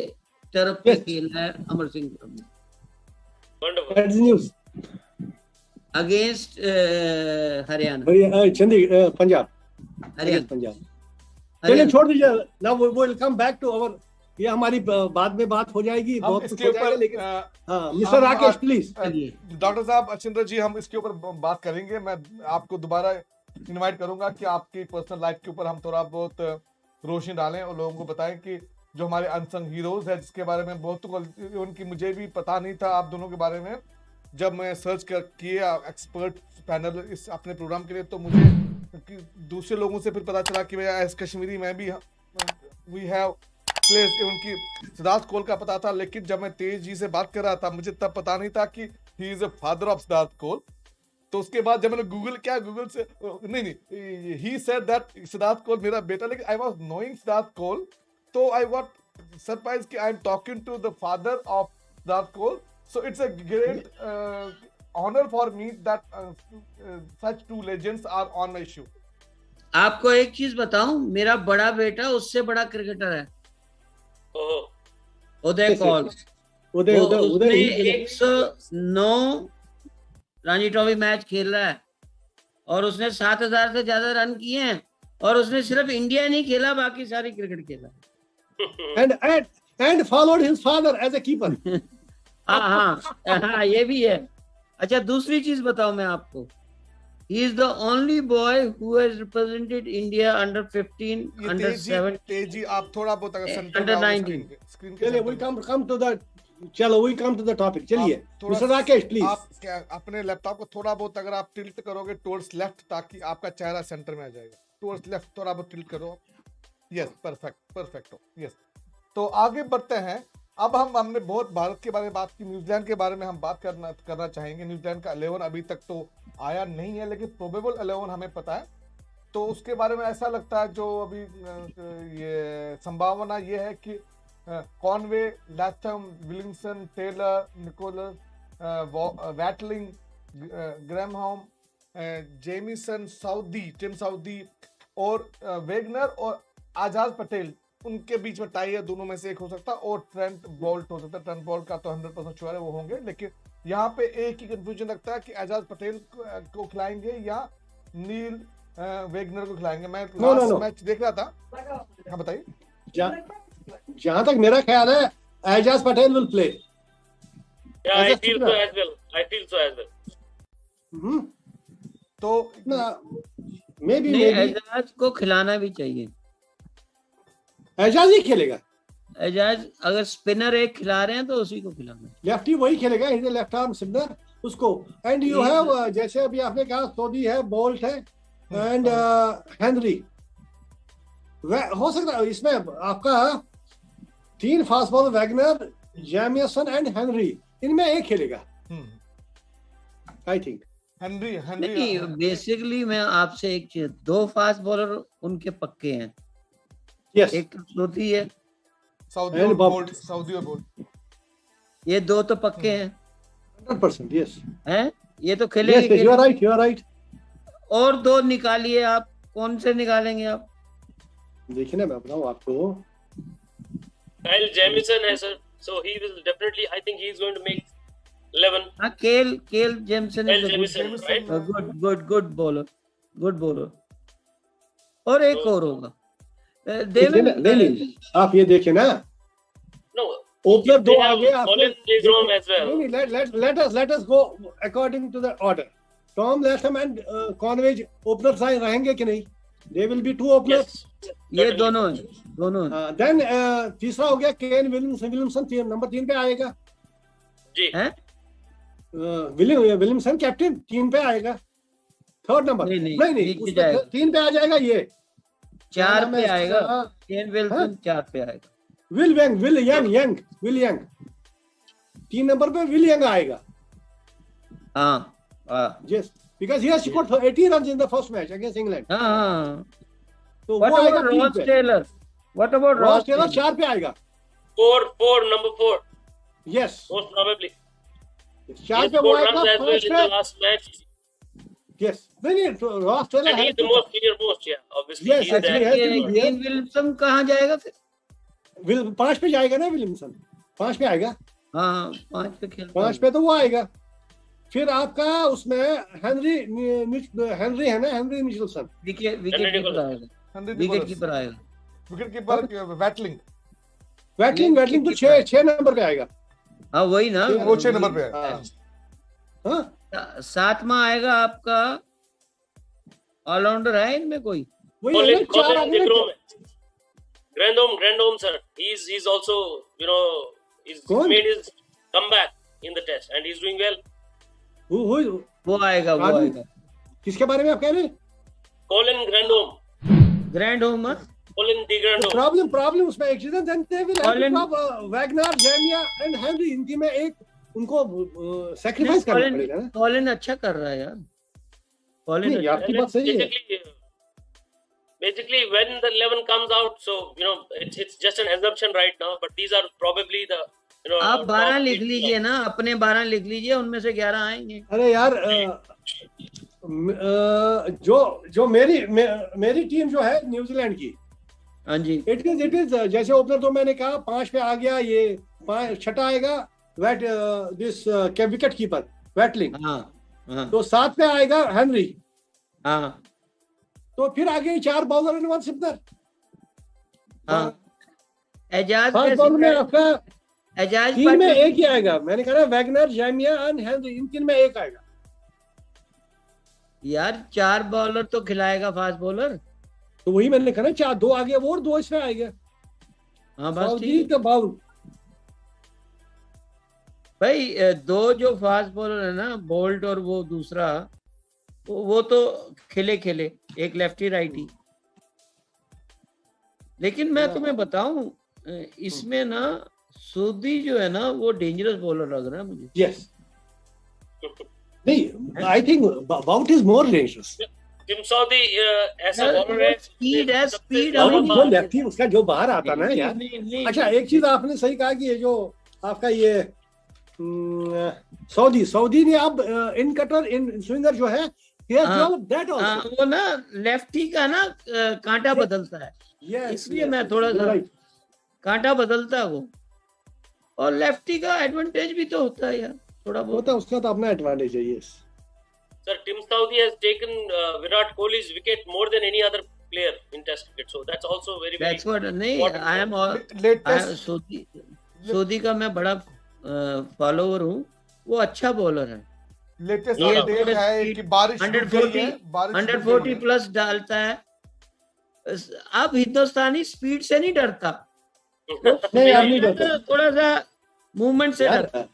तरफ पे Yes. खेला है अमर सिंह ने Wonderful. That's the news. Against Haryana Punjab, Haryana Punjab. चलिए छोड़ दीजिए, now we will come back to our, ये हमारी बाद में बात हो जाएगी, हम बहुत कुछ इसके हो जाएगा, ऊपर लेकिन हाँ, मिस्टर हम राकेश आज- प्लीज। डॉक्टर साहब अचिंद्र जी, हम इसके ऊपर बात करेंगे। मैं आपको दोबारा इनवाइट करूंगा कि आपकी पर्सनल लाइफ के ऊपर हम थोड़ा बहुत रोशनी डालें और लोगों को बताएं कि जो हमारे अनसंग हीरोज है, जिसके बारे में बहुत उनकी मुझे भी पता नहीं था आप दोनों के बारे में। जब मैं सर्च किया एक्सपर्ट पैनल इस अपने प्रोग्राम के लिए, तो मुझे दूसरे लोगों से फिर पता चला कि भैया एस कश्मीरी मैं भी वी हैव प्लेस, उनकी सिद्धार्थ कोल का पता था, लेकिन जब मैं तेज जी से बात कर रहा था मुझे तब पता नहीं था कि he is a father of Siddharth Kaul. तो उसके बाद जब मैंने गूगल किया, गूगल से नहीं he said that Siddharth Kaul मेरा बेटा, लेकिन I was knowing Siddharth Kaul, तो आई गॉट सरप्राइज कि I am talking to the father of Siddharth Kaul. So it's a great honour for me that such two legends are on my show. आपको एक चीज बताऊं, मेरा बड़ा बेटा उससे बड़ा क्रिकेटर है, उदय कौल। उदय उसने 109 रणजी ट्रॉफी मैच खेल रहा है और उसने 7000 से ज्यादा रन किए हैं, और उसने सिर्फ इंडिया नहीं खेला, बाकी सारी क्रिकेट खेला। and followed his father as a keeper. हाँ, ये भी है। अच्छा, दूसरी चीज बताऊं मैं आपको, he is the only boy who has represented India under 15, under 7, तेजी आप थोड़ा बहुत अगर सेंटर under में आओ 19। स्क्रीन के चलिए, we come to the topic. चलिए मिस्टर राकेश प्लीज। आप क्या अपने लैपटॉप को थोड़ा बहुत अगर आप टिल्ट करोगे टुवर्ड्स लेफ्ट, ताकि आपका चेहरा सेंटर में आ जाएगा। टुवर्ड्स लेफ्ट थोड़ा बहुत टिल्ट करो। यस, परफेक्ट हो। यस, तो आगे बढ़ते हैं। अब हमने बहुत भारत के बारे में बात की, न्यूजीलैंड के बारे में हम बात करना चाहेंगे। न्यूजीलैंड का 11 अभी तक तो आया नहीं है, लेकिन प्रोबेबल 11 हमें पता है। तो उसके बारे में ऐसा लगता है, जो अभी ये संभावना ये है कि Conway, Latham, Williamson, Taylor, Nicholls, Watling, Grandhomme, Jamieson, Tim Southee और वेगनर और आजाद पटेल, उनके बीच में टाई है। दोनों में से एक हो सकता है, और ट्रेंट बोल्ट हो सकता है। ट्रेंट बोल्ट का तो 100% श्योर है वो होंगे, लेकिन यहाँ पे एक ही कंफ्यूजन लगता है कि आजाद पटेल को खिलाएंगे या नील वेगनर को खिलाएंगे। मैं लास्ट मैच देख रहा था। हाँ बताइए। जहां तक मेरा ख्याल है, Ajaz Patel will play. I feel so as well. तो मे बी एजाज को खिलाना भी चाहिए। एजाज ही खेलेगा। एजाज अगर स्पिनर एक खिला रहे हैं तो उसी को खिलाना। लेफ्टी वही खेलेगा, इज लेफ्ट आर्म स्पिनर उसको। एंड यू हैव, जैसे अभी आपने कहा, सऊदी है, बोल्ट है एंड हेनरी। हो सकता है इसमें आपका 3 fast bowler, Wagner, Jameson and Henry, इनमें एक खेलेगा आई थिंक। नहीं, बेसिकली मैं आपसे एक चीज, 2 फास्ट बॉलर उनके पक्के हैं। यस, एक तो सऊदी है, सऊदी और बोल्ट, ये 2 तो पक्के हैं 100%। यस हैं, ये तो खेलेंगे। You are right. और 2 निकालिए आप, कौन से निकालेंगे आप? देखिए ना, मैं बताऊं आपको। Kyle Jamieson है sir, so he will definitely, I think he is going to make 11. हाँ, केल जेमिसन, गुड बॉलर। और एक और होगा। नहीं, आप ये देखिए ना, No, ओपनर 2 आ गए Colin Legrom as well. नहीं, let us go according to the order. Tom Latham and Conway opener रहेंगे कि नहीं? They will be 2 openers. Yes, ये दोनों हैं। Then तीसरा हो गया केन विलियमसन, नंबर 3 पे आएगा जी हैं? विलियमसन कैप्टन 3 पे आएगा। 3rd नंबर नहीं, 3 पे आ जाएगा। ये 4 पे आएगा। केन विलियमसन 4 पे आएगा। विल यंग 3 नंबर पे विल यंग आएगा। हाँ, yes, because he has scored 80 runs in the first match against England. हाँ। तो What वो आएगा about 3 Ross पे। Taylor? What about Ross Ross Taylor Taylor? 4 पे आएगा। 4, number 4, Yes, most probably. 4 He पे वो scored आएगा। runs as well 5 in the पे last match, yes, नहीं, रॉस टेलर and he है। is the most senior most, yeah, obviously. Yes, He is actually, the है। Kane Williamson कहाँ जाएगा फिर? 5 पे जाएगा ना विलियमसन। 5 पे आएगा। हाँ 5 पे खेलता 5 पे तो वो आएगा। फिर आपका उसमें हेनरी है ना, हेनरी निचलसन, विकेट कीपर आएगा, हेनरी विकेट कीपर आएगा। विकेट कीपर वेटलिंग वैटलिंग तो 6 नंबर पे आएगा। हाँ वही ना, वो 6 नंबर पे है। हाँ 7वां आएगा आपका। ऑलराउंडर है इनमें कोई? वही है ना, 4 आगे ना। Grandholm sir, he's also, you know, he's कौन? made his comeback in the test and he's doing well. वो आएगा, वो आदमी- आएगा। किसके बारे में आप कह रहे हैं? Colin Grandholm, Grandhomme. Colin de Grandholm. Problem उसमें एक चीज है, then they will have to Wagner, Jamieson and Henry, इनकी में एक उनको सैक्रिफाइस करना पड़ेगा ना। कॉलिन अच्छा कर रहा है यार, कॉलिन नहीं, आपकी बात सही है। Basically, when the 11 comes out, so you know, it's just an assumption right now, but these are probably the, you know, आप 12 top लिख 8 लीजिए ना, अपने 12 लिख लीजिए, उनमें से 11 आएंगे। अरे यार जो मेरी टीम जो है न्यूजीलैंड की, हाँ जी, इट इज जैसे ओपनर तो मैंने कहा 5 पे आ गया, ये 6 आएगा दिस विकेट कीपर वेटलिंग, हाँ तो 7 पे आएगा हेनरी, हाँ तो फिर आगे 4 बॉलर एंड 1 स्पिनर। हाँ। एजाज 5 बॉलर में आपका एजाज 3 में एक ही आएगा। मैंने कहा वैगनर, जेमिया एंड हेनरी, इन 3 में एक आएगा यार। 4 बॉलर तो खिलाएगा फास्ट बॉलर, तो वही मैंने कहा 4, 2 आगे वो और 2 इसमें आएगा। हाँ बस ठीक है बाउल भाई। 2 जो फास्ट बॉलर है ना, बोल्ट और वो दूसरा, वो तो खेले, एक लेफ्टी राइटी। लेकिन मैं तुम्हें बताऊं, इसमें ना सूदी जो है ना, वो डेंजरस बॉलर लग रहा है मुझे। यस, नहीं, I think Boult is more dangerous. Tim Saudi ऐसा बॉलर है, स्पीड वो लेफ्टी उसका जो बाहर आता ना यार। नहीं, अच्छा, एक चीज आपने सही कहा कि ये जो आपका ये सऊदी ने अब इन कटर इन स्विंगर जो है, दैट आल्सो वो ना लेफ्टी का ना कांटा बदलता है, इसलिए मैं थोड़ा सा कांटा बदलता है वो। और लेफ्टी का एडवांटेज भी तो होता है यार, थोड़ा बहुत होता है, उसका तो अपना एडवांटेज है। Yes sir, Tim Saudi has taken Virat Kohli's wicket more than any other player in test cricket, so that's also very That's what, नहीं, important. I am लेटेस्ट सोदी का मैं बड़ा फॉलोवर हूँ, वो अच्छा बॉलर है। लेटेस्ट ये अपडेट है कि बारिश रुक गई है, बारिश रुक 140 गई है। प्लस डालता है। अब हिंदुस्तानी स्पीड से नहीं डरता, नहीं, आप नहीं डरते थोड़ा सा मूवमेंट से यार। डरता।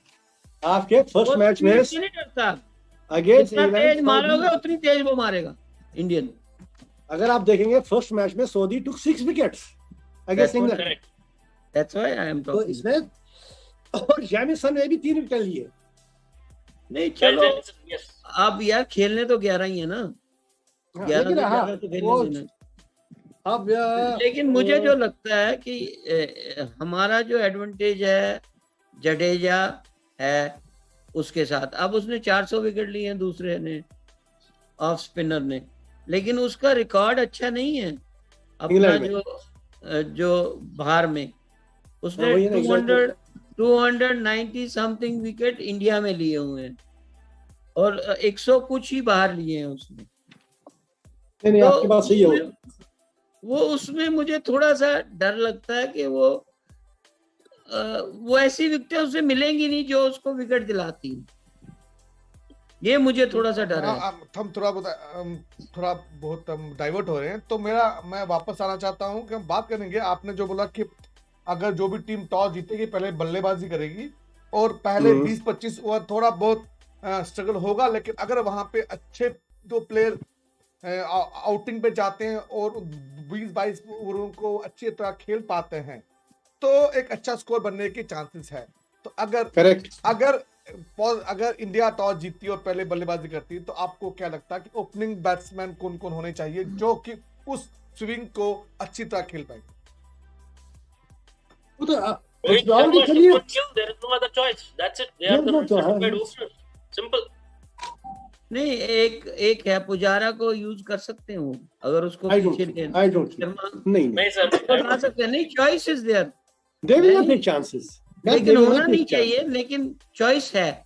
आपके फर्स्ट मैच में से नहीं डरता, अगेंस्ट जितना तेज इंग्लैंड, मारोगे उतनी तेज वो मारेगा इंडियन। अगर आप देखेंगे फर्स्ट मैच में Saudi took 6 wickets against England, correct. That's why I am तो talking. इसमें और जैमिसन ने भी 3 विकेट लिए। नहीं चलो, Yes. अब यार खेलने तो 11 ही है ना, 11 लेकिन हाँ, तो खेलने वो देना। अब लेकिन मुझे जो लगता है कि हमारा जो एडवांटेज है, जडेजा है उसके साथ, अब उसने 400 विकेट लिए हैं दूसरे ने, ऑफ स्पिनर ने, लेकिन उसका रिकॉर्ड अच्छा नहीं है अपना जो बाहर में। उसने 290 समथिंग विकेट इंडिया में लिए हुए हैं और 100 कुछ ही बाहर लिए हैं उसने। नहीं, आपकी बात सही है। वो उसमें मुझे थोड़ा सा डर लगता है कि वो ऐसी विकेटें उसे मिलेंगी नहीं जो उसको विकेट दिलाती, ये मुझे थोड़ा सा डर है। हम थोड़ा बहुत डाइवर्ट हो रहे हैं, तो मैं वापस आना चाहता हूं कि हम बात करेंगे। आपने जो बोला कि अगर जो भी टीम टॉस जीतेगी पहले बल्लेबाजी करेगी और पहले 20-25 ओवर थोड़ा बहुत स्ट्रगल होगा, लेकिन अगर वहां पे अच्छे दो प्लेयर आउटिंग पे जाते हैं और 20-22 ओवरों को अच्छी तरह खेल पाते हैं तो एक अच्छा स्कोर बनने के चांसेस है। तो अगर इंडिया टॉस जीतती और पहले बल्लेबाजी करती तो आपको क्या लगता है कि ओपनिंग बैट्समैन कौन कौन होने चाहिए जो कि उस स्विंग को अच्छी तरह खेल पाए? There is no other choice. That's it. They are the certified openers. Simple. नहीं, एक है पुजारा को यूज कर सकते हो अगर उसको पीछे नहीं सर बता सकते हैं। नहीं, choice is there. They will not take chances. लेकिन होना नहीं चाहिए, लेकिन चॉइस है।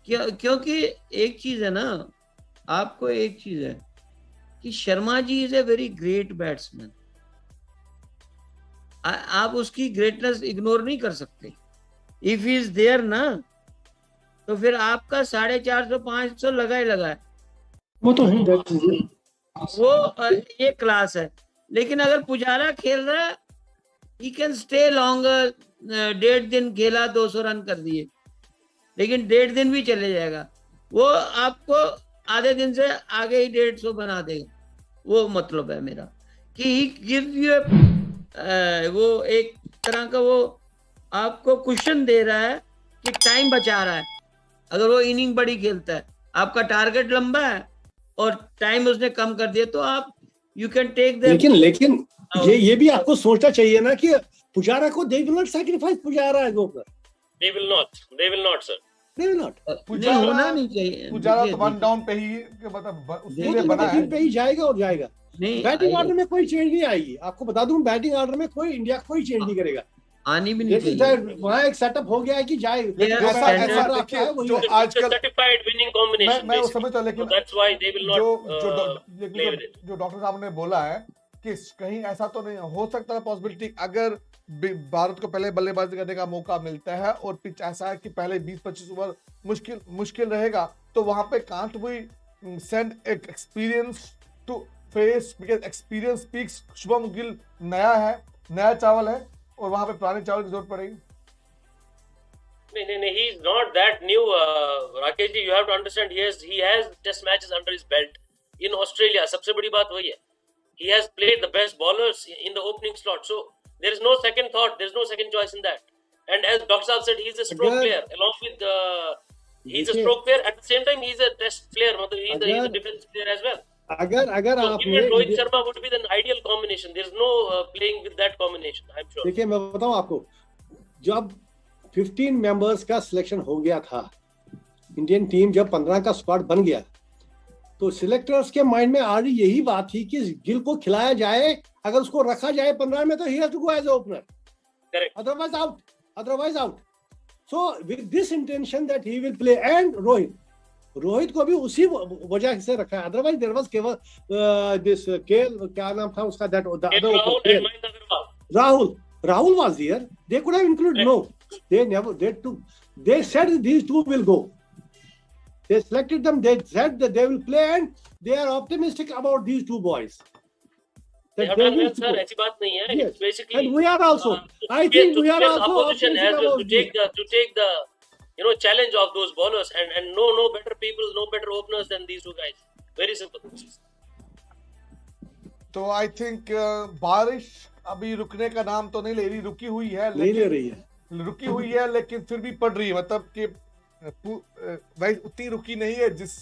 क्योंकि एक चीज है ना, आपको एक चीज है कि Sharma ji is a very great batsman, आप उसकी ग्रेटनेस इग्नोर नहीं कर सकते। इफ ही इज देयर ना, तो फिर आपका 450-500 लगा ही लगा है, वो तो है, वो ये क्लास है। लेकिन अगर पुजारा खेल रहा है, ही कैन स्टे लॉन्गर, 1.5 दिन खेला 200 रन कर दिए, लेकिन 1.5 दिन भी चले जाएगा, वो आपको आधे दिन से आगे ही 150 बना देगा। वो मतलब है मेरा कि ही गिव यू वो एक तरह का वो आपको क्वेश्चन दे रहा है कि टाइम बचा रहा है। अगर वो इनिंग बड़ी खेलता है, आपका टारगेट लंबा है और टाइम उसने कम कर दिया, तो आप यू कैन टेक द। लेकिन ये भी आपको सोचना चाहिए ना कि पुजारा को they will not sacrifice Pujara है ऊपर, they will not sir, they will not. नहीं, होना नहीं चाहिए। पुजारा तो वन डाउन पे ही मतलब उसी वो में तो बना है। पे ही जाएगा और जाएगा। नहीं, बैटिंग ऑर्डर में कोई चेंज नहीं आएगी, आपको बता दूं, बैटिंग ऑर्डर में कोई इंडिया कोई चेंज नहीं करेगा, आनी भी नहीं चाहिए। वहाँ एक सेटअप हो गया है कि जाए। लेकिन Yeah, ऐसा standard ऐसा देखिए जो it's a आजकल certified winning combination मैं वो basically. समझता हूं, लेकिन So that's why they will not play with it. जो डॉक्टर साहब ने बोला है कि कहीं ऐसा तो नहीं हो सकता है पॉसिबिलिटी, अगर भारत को पहले बल्लेबाजी करने का मौका मिलता है और पिच ऐसा है कि पहले 20-25 ओवर मुश्किल रहेगा, तो वहां पे कांट वी सेंड एक experience to face, because experience speaks. Shubham Gill नया है, नया चावल है, और वहां पे पुराने चावल की जरूरत पड़ेगी। No, he's not that new. Rakesh ji, you have to understand. He has test matches under his belt in Australia. सबसे बड़ी बात वही है. He has played the best bowlers in the opening slot. So there is no second thought. There is no second choice in that. And as Dr. Saab said, he's a stroke player along with he's a stroke player. At the same time, he's a test player. He's a defense player as well. अगर So आप him and Rohit Sharma would be the ideal combination. There is no playing with that combination. I'm sure. देखिए मैं बताऊं आपको, जब 15 members का selection हो गया था, इंडियन टीम जब 15 का स्क्वाड बन गया, तो सिलेक्टर्स के माइंड में ऑलरेडी यही बात थी कि गिल को खिलाया जाए, अगर उसको रखा जाए 15 में, तो he has to go as opener, Correct. otherwise out. So with this intention that he will play, and Rohit को भी उसी वजह से रखा है, अदरवाइज देयर वाज केवल दिस केल, क्या नाम था उसका, that Rahul was there. They could have included. No, they never. They said these two will go. They selected them. They said that they will play, and they are optimistic about these two boys. They have done well, sir. ऐसी बात नहीं है. Yes. It's basically. And we are also. I think we are also opposition as well to take the challenge of those bowlers, and no better people, no better openers than these two guys. Very simple. तो I think बारिश अभी रुकने का नाम तो नहीं ले रही, रुकी हुई है, रुकी हुई है, लेकिन फिर भी पड़ रही है, मतलब कि भाई उतनी रुकी नहीं है जिस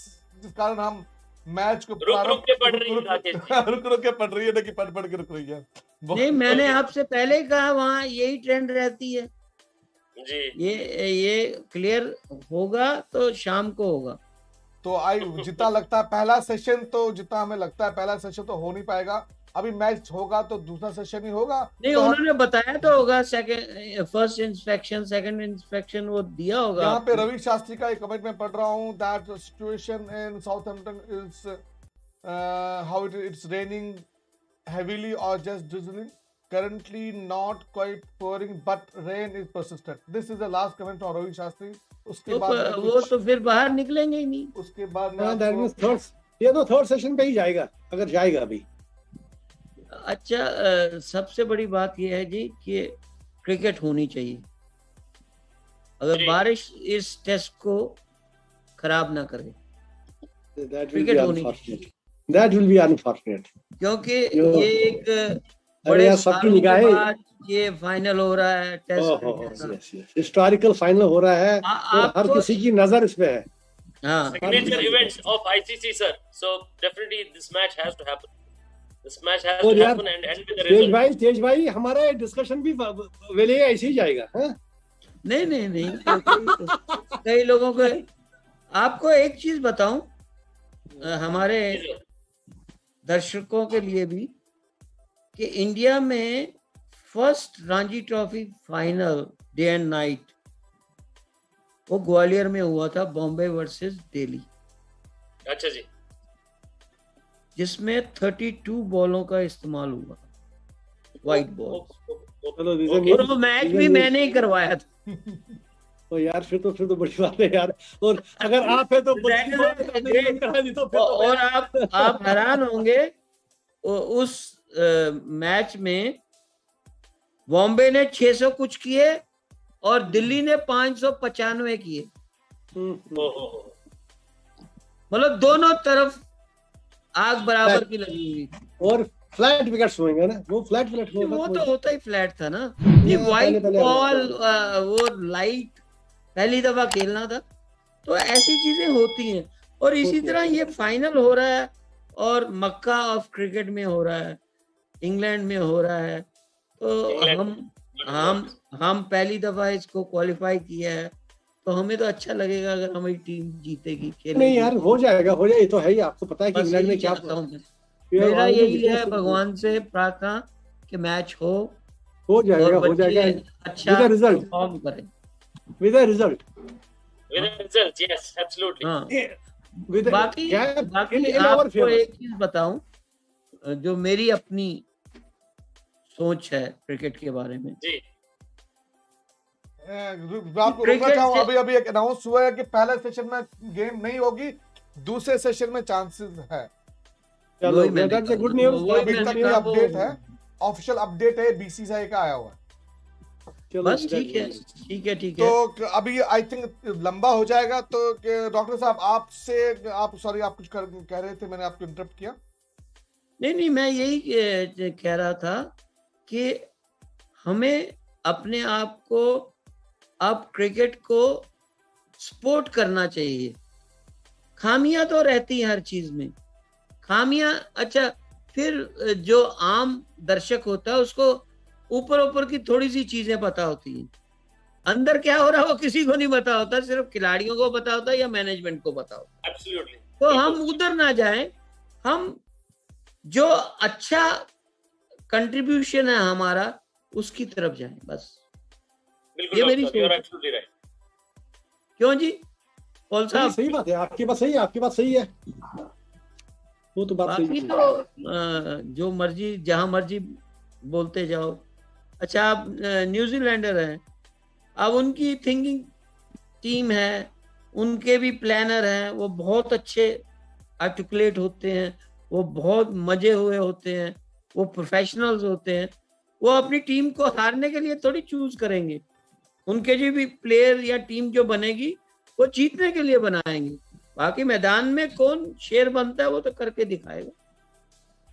कारण हम मैच को रुक के पड़ रही है, रुक के पड़ रही है, ना कि पढ़ के रुक रही है। नहीं, मैंने आपसे पहले ही कहा वहाँ यही ट्रेंड रहती है जी। ये क्लियर होगा तो शाम को होगा। तो जितना लगता है पहला सेशन, तो जितना हमें लगता है पहला सेशन तो हो नहीं पाएगा, अभी मैच होगा तो दूसरा सेशन ही होगा। नहीं, तो उन्होंने बताया तो होगा, फर्स्ट इंस्पेक्शन, सेकंड इंस्पेक्शन वो दिया होगा। यहाँ पे रवि शास्त्री का एक कमेंट में पढ़ रहा हूँ, that situation in Southampton is how it's raining heavily और just drizzling, currently not quite pouring but rain is persistent. This is the last comment from Ravi Shastri. उसके बाद वो तो फिर बाहर निकलेंगे ही नहीं। उसके बाद ये तो थर्ड सेशन पे ही जाएगा, अगर जाएगा अभी। अच्छा, सबसे बड़ी बात यह है जी कि क्रिकेट होनी चाहिए। अगर बारिश इस टेस्ट को खराब ना करे, क्रिकेट होनी चाहिए। That will be unfortunate. क्योंकि ये एक बड़े सालों के बाद ये फाइनल हो रहा है, टेस्ट हिस्टोरिकल फाइनल हो रहा है और हर किसी की नजर इस पे है। Signature event of ICC, sir. So definitely this match has to happen. This match has to happen and end with the result. तेज भाई, हमारा डिस्कशन भी वेले ऐसे ही जाएगा। नहीं, कई लोगों को। आपको एक चीज बताऊं, हमारे दर्शकों के लिए भी, कि इंडिया में first Ranji trophy final day and night, वो ग्वालियर में हुआ था, बॉम्बे वर्सेस दिल्ली, अच्छा जी, जिसमें 32 बॉलों का इस्तेमाल हुआ, वाइट बॉल, चलो और वो मैच भी मैंने ही करवाया था। तो यार फिर तो बड़ी बात है यार। और अगर आप है तो बड़ी बात है, आपने ये करा दी तो फिर तो और आप हैरान होंगे, उस मैच में बॉम्बे ने 600 कुछ किए और दिल्ली ने 595 किए, मतलब दोनों तरफ आग बराबर की लगी हुई। और फ्लैट विकेट्स होंगे ना, वो फ्लैट वो तो होता ही फ्लैट था ना, ये हाँ, वाइट पहले बॉल, वो लाइट पहली दफा खेलना था, तो ऐसी चीजें होती हैं। और इसी तरह ये फाइनल हो रहा है और मक्का ऑफ क्रिकेट में हो रहा है, इंग्लैंड में हो रहा है, तो हम पहली दफा इसको क्वालिफाई किया है, तो हमें तो अच्छा लगेगा अगर हमारी टीम जीतेगी, खेलेगी। नहीं यार, हो जाएगा, ये तो है ही। आपको पता है कि इंग्लैंड में क्या मेरा यही है, भगवान से प्रार्थना कि मैच हो जाएगा, और हो जाएगा, अच्छा रिजल्ट परफॉर्म करें, with a result, yes absolutely. हाँ, बाकी आपको एक चीज बताऊं, जो मेरी अपनी सोच है क्रिकेट के बारे में जी, आपको रोकना चाहूँ, अभी एक अनाउंस हुआ है कि पहले सेशन में गेम नहीं होगी, दूसरे सेशन में चांसेस है। चलो, दैट्स अ गुड न्यूज़। अभी तक ये अपडेट है, ऑफिशियल अपडेट है, बीसीसीआई का आया हुआ है। बस ठीक है। तो अभी आई थिंक लंबा हो जाएगा, तो डॉक्टर साहब आप सॉरी, आप कुछ कह रहे थे, मैंने आपको इंटरप्ट किया। नहीं, मैं यही कह रहा था कि हमें अपने आप को, अब क्रिकेट को सपोर्ट करना चाहिए। खामियां तो रहती है हर चीज में, खामियां, अच्छा, फिर जो आम दर्शक होता है उसको ऊपर की थोड़ी सी चीजें पता होती हैं, अंदर क्या हो रहा है वो किसी को नहीं पता होता, सिर्फ खिलाड़ियों को पता होता है या मैनेजमेंट को पता होता है। एब्सोल्युटली। तो हम उधर ना जाएं, हम जो अच्छा कंट्रीब्यूशन है हमारा उसकी तरफ जाएं, बस। बिल्कुल, ये मेरी you're absolutely right। क्यों जी पॉल साहब? सही बात है, आपकी बात सही है, वो तो बात सही है। तो जो मर्जी जहां मर्जी बोलते जाओ। अच्छा, आप न्यूजीलैंडर हैं, अब उनकी थिंकिंग टीम है, उनके भी प्लानर हैं, वो बहुत अच्छे आर्टिकुलेट होते हैं, वो बहुत मजे हुए होते हैं, वो प्रोफेशनल्स होते हैं, वो अपनी टीम को हारने के लिए थोड़ी चूज करेंगे, उनके जो भी प्लेयर या टीम जो बनेगी वो जीतने के लिए बनाएंगे, बाकी मैदान में कौन शेर बनता है वो तो करके दिखाएगा।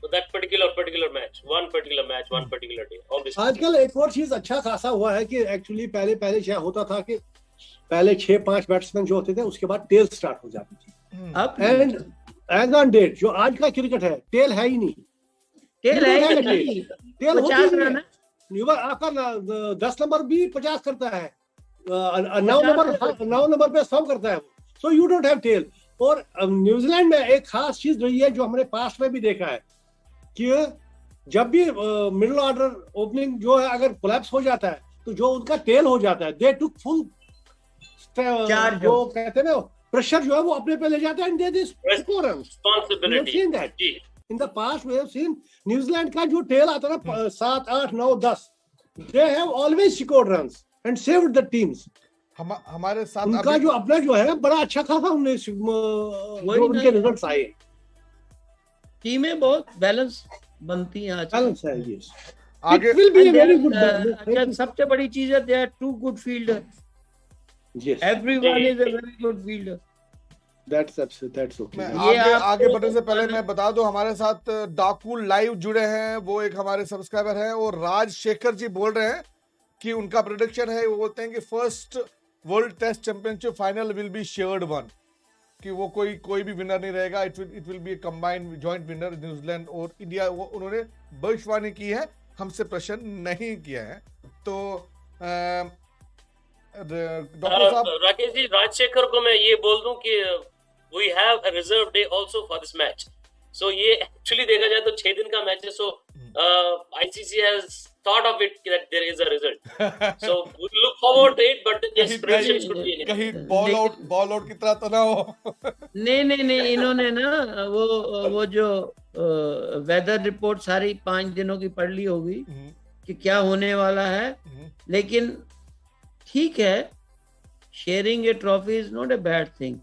So that particular match, one particular day, obviously। आजकल एक और चीज अच्छा खासा हुआ है कि एक्चुअली पहले क्या होता था कि पहले 6-5 बैट्समैन जो होते थे, उसके बाद टेल स्टार्ट हो जाती थी। अब एंड एज ऑन डेट जो आज का क्रिकेट है, टेल है ही नहीं, टेल है ही नहीं, टेल 50 रन है, आपका 10 नंबर भी 50 करता है, 9 नंबर पे 100 करता है, so you don't have tail. और न्यूजीलैंड में एक खास चीज रही है जो हमने पास्ट में भी देखा है कि जब भी मिडिल ऑर्डर ओपनिंग जो है अगर कोलैप्स हो जाता है, तो जो उनका टेल हो जाता है, दे टुक फुल जो कहते हैं ना प्रेशर जो है वो अपने पे ले जाते हैं, and they score runs. We have seen that in the past, we have seen New Zealand का जो टेल आता ना 7, 8, 9, 10, they have always scored runs and saved the teams. हमारे साथ उनका जो अपना जो है बड़ा अच्छा खासा उनने जो उनके रिजल्ट्स आए, टीमें बहुत बैलेंस बनती हैं आज। बैलेंस है ये आगे। It will be a very good balance। अच्छा, सबसे बड़ी चीज है, they are two good fielder, yes, everyone is a very good fielder। that's okay। आगे बढ़ने से पहले मैं बता दूं, हमारे साथ डाकू लाइव जुड़े हैं, वो एक हमारे सब्सक्राइबर हैं, और राजशेखर जी बोल रहे हैं कि उनका प्रेडिक्शन है, वो बोलते हैं कि first world test championship final will be shared one, कि वो कोई भी विनर नहीं रहेगा, it will be combined joint winner, New Zealand और इंडिया। वो उन्होंने भविष्यवाणी की है, हमसे प्रश्न नहीं किया है। तो डॉक्टर साहब, राकेश जी, राजशेखर को मैं ये बोल दूं कि we have a reserve day also for this match. So ये एक्चुअली देखा जाए तो 6 दिन का मैच है, so ICC has thought of it that there is a result. So we look forward to it, but yes, predictions could be anything. कहीं ball out की तरह तो ना हो। नहीं, इन्होंने ना वो जो वेदर रिपोर्ट सारी 5 दिनों की पढ़ ली होगी कि क्या होने वाला है, लेकिन ठीक है, sharing a trophy is not a bad thing,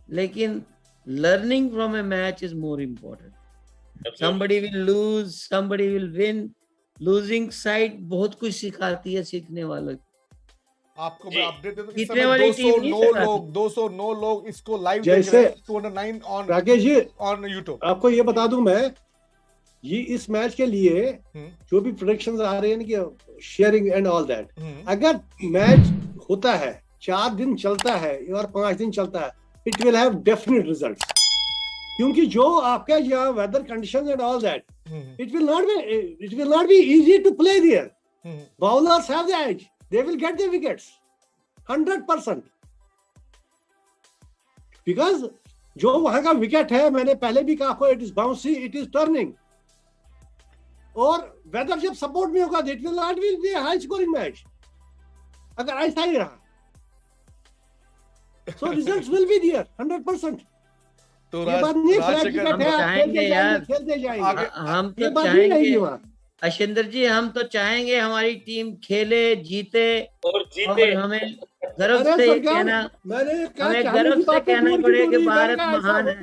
लेकिन learning from a match is more important. somebody will lose, somebody will win. losing side बहुत कुछ सिखाती है सीखने वालों की। आपको मैं अपडेट दे दूं, इस जीतने समय वाली टीम नहीं 209 लोग इसको लाइव देख जैसे रहे हैं, 209 on Rakesh ji, on YouTube. आपको ये बता दूं मैं, ये इस मैच के लिए जो भी प्रोडिक्शंस आ रहे हैं कि शेयरिंग एंड ऑल दैट, अगर मैच होता है 4 दिन चलता है और 5 दिन चलता है, it will have definite results, क्योंकि जो आपका यहाँ weather conditions and all that, it will not be easy to play there. Bowlers have the edge, they will get the wickets 100%, because जो वहां का विकेट है, मैंने पहले भी कहा, it is bouncy, it is turning, और वेदर जब सपोर्ट में होगा, it will not be high scoring match अगर ऐसा ही रहा, सो रिजल्ट्स विल बी देयर 100%। तो चाहेंगे यार, हम तो चाहेंगे अशिंदर जी, हम तो चाहेंगे हमारी टीम खेले, जीते, और हमें गर्व से कहना, हमें गर्व से कहना पड़ेगा कि भारत महान है,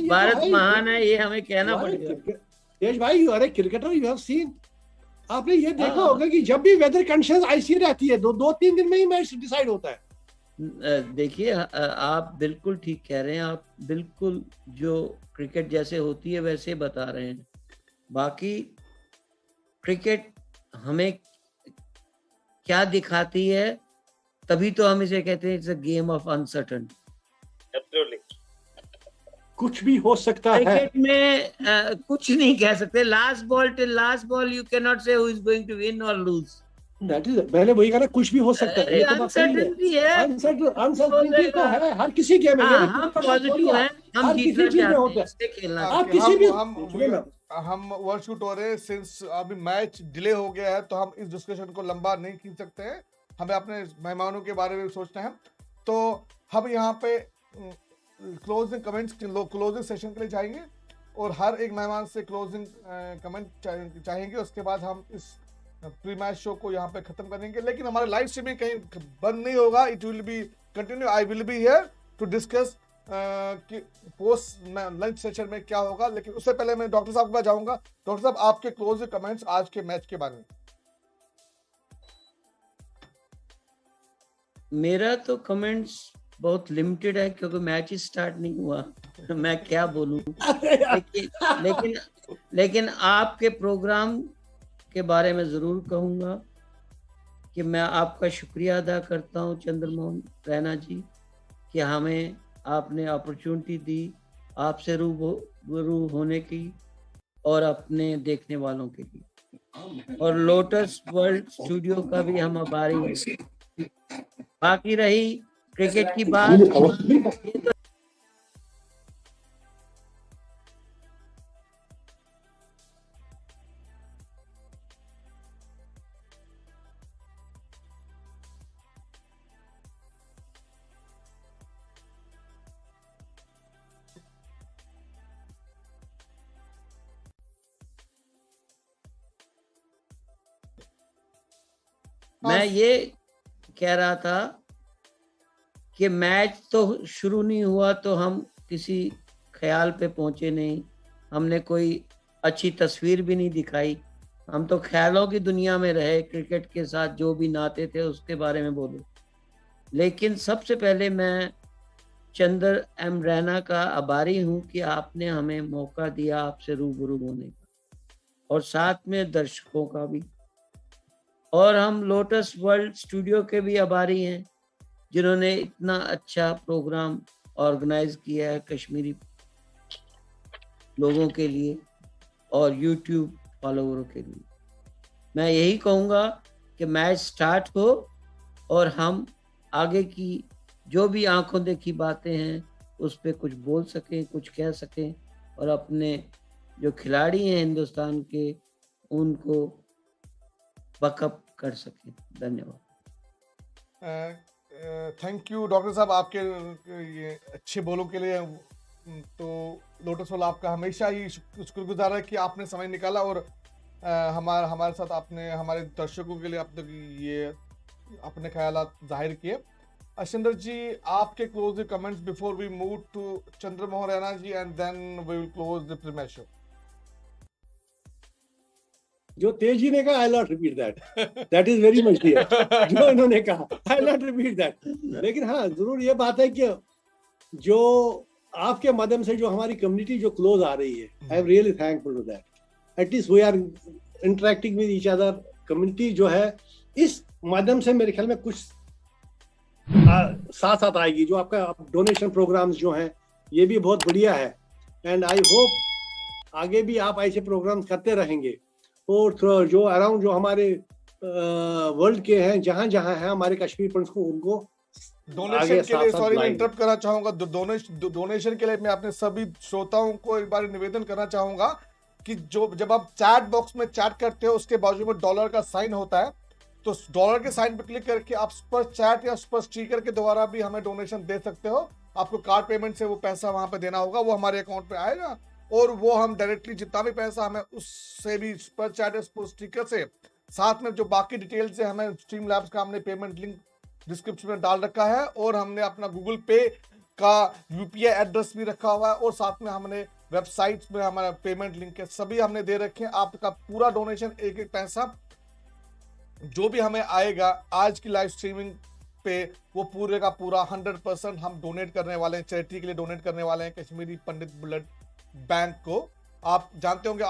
भारत महान है, ये हमें कहना पड़ेगा। तेज भाई, अरे क्रिकेटर, यू हैव सीन, आपने ये देखा होगा कि जब भी वेदर कंडीशंस ऐसी रहती है, 2-3 दिन में ही मैच डिसाइड होता है। देखिए, आप बिल्कुल ठीक कह रहे हैं, आप बिल्कुल जो क्रिकेट जैसे होती है वैसे बता रहे हैं। बाकी क्रिकेट हमें क्या दिखाती है, तभी तो हम इसे कहते हैं it's a game of uncertainty. Absolutely, कुछ भी हो सकता है क्रिकेट में, कुछ नहीं कह सकते। Last ball till last ball you can not say who is going to win और लूज। दैट इज, मैंने वही कहा ना, कुछ भी हो सकता है, ये तो बात सही है। अनसर्टेनिटी तो है हर किसी गेम में, हम पॉजिटिव हैं, हम जीतना चाहते हैं, इससे खेलना। आप किसी भी हम वर्ल्ड शूट हो रहे, सिंस अभी मैच डिले हो गया है, तो हम इस डिस्कशन को लंबा नहीं खींच सकते हैं, हमें अपने मेहमानों के बारे में सोचना है। तो हम यहाँ पे क्लोजिंग कमेंट्स, क्लोजिंग सेशन के लिए जाएंगे और हर एक मेहमान से क्लोजिंग कमेंट चाहेंगे। उसके बाद हम इस प्री मैच शो को यहाँ पे खत्म करेंगे, लेकिन हमारे लाइव स्ट्रीमिंग कहीं बंद नहीं होगा, it will be continue. I will be here to discuss कि पोस्ट लंच सेशन में क्या होगा। लेकिन उससे पहले मैं डॉक्टर साहब के पास जाऊंगा। डॉक्टर साहब, आपके क्लोजिंग कमेंट्स आज के मैच के बारे में। मेरा तो कमेंट्स बहुत लिमिटेड है, क्योंकि मैच ही स्टार्ट नहीं हुआ। मैं क्या बोलूं, लेकिन आपके प्रोग्राम के बारे में जरूर कहूंगा कि मैं आपका शुक्रिया अदा करता हूं चंद्रमोहन रैना जी, कि हमें आपने अपॉर्चुनिटी दी आपसे रूबरू होने की और अपने देखने वालों के लिए, और लोटस वर्ल्ड स्टूडियो का भी हम आभारी हैं। बाकी रही क्रिकेट की बात, मैं ये कह रहा था कि मैच तो शुरू नहीं हुआ तो हम किसी ख्याल पे पहुंचे नहीं, हमने कोई अच्छी तस्वीर भी नहीं दिखाई, हम तो ख्यालों की दुनिया में रहे। क्रिकेट के साथ जो भी नाते थे उसके बारे में बोले। लेकिन सबसे पहले मैं चंद्र एम रैना का आभारी हूं कि आपने हमें मौका दिया आपसे रूबरू होने का, और साथ में दर्शकों का भी। और हम लोटस वर्ल्ड स्टूडियो के भी आभारी हैं, जिन्होंने इतना अच्छा प्रोग्राम ऑर्गेनाइज किया है कश्मीरी लोगों के लिए और यूट्यूब फॉलोवरों के लिए। मैं यही कहूँगा कि मैच स्टार्ट हो और हम आगे की जो भी आंखों देखी बातें हैं उस पर कुछ बोल सकें, कुछ कह सकें, और अपने जो खिलाड़ी हैं हिंदुस्तान के उनको बकअप कर सकें। धन्यवाद। थैंक यू डॉक्टर साहब आपके ये अच्छे बोलों के लिए। तो लोटस वर्ल्ड आपका हमेशा ही शुक्रगुजार है कि आपने समय निकाला और हमारे साथ आपने हमारे दर्शकों के लिए आपने ये अपने ख्यालात जाहिर किए। अशिंदर जी, आपके closing comments before we move to Chandramohan Raina ji and then we will close the premier show. जो तेज जी ने कहा, I not repeat that is very much clear. जो इन्होंने कहा, आई नॉट रिपीट दैट। लेकिन हाँ, जरूर ये बात है कि जो आपके माध्यम से जो हमारी कम्युनिटी जो क्लोज आ रही है, I am really thankful to that. At least we are interacting with each other. Community जो है इस माध्यम से मेरे ख्याल में कुछ साथ साथ आएगी। जो आपका डोनेशन प्रोग्राम्स जो हैं ये भी बहुत बढ़िया है, एंड आई होप आगे भी आप ऐसे प्रोग्राम्स करते रहेंगे। और जो अराउंड जो हमारे वर्ल्ड के हैं, जहां जहां है हमारे कश्मीर फ्रेंड्स को, उनको डोनेशन के लिए, सॉरी मैं इंटरप्ट करना चाहूंगा, डोनेशन के लिए मैं अपने सभी श्रोताओं को एक बार निवेदन करना चाहूंगा कि जब आप चैट बॉक्स में चैट करते हो उसके बाजू में डॉलर का साइन होता है, तो डॉलर के साइन पर क्लिक करके आप सुपर चैट या सुपर स्टिकर के द्वारा भी हमें डोनेशन दे सकते हो। आपको कार्ड पेमेंट से वो पैसा वहां पे देना होगा, वो हमारे अकाउंट पे आएगा और वो हम डायरेक्टली जितना भी पैसा हमें उससे भी सुपर चैट या सुपर स्टिकर से, साथ में जो बाकी डिटेल्स है, हमें स्ट्रीम लैब्स का हमने पेमेंट लिंक डिस्क्रिप्शन में डाल रखा है और हमने अपना गूगल पे का यूपीआई एड्रेस भी रखा हुआ है और साथ में हमने वेबसाइट्स में हमारा पेमेंट लिंक है, सभी हमने दे रखे हैं। आपका पूरा डोनेशन, एक एक पैसा जो भी हमें आएगा आज की लाइव स्ट्रीमिंग पे, वो पूरे का पूरा 100% हम डोनेट करने वाले हैं, चैरिटी के लिए डोनेट करने वाले हैं, कश्मीरी पंडित ब्लड बैंक को। आप जानते होंगे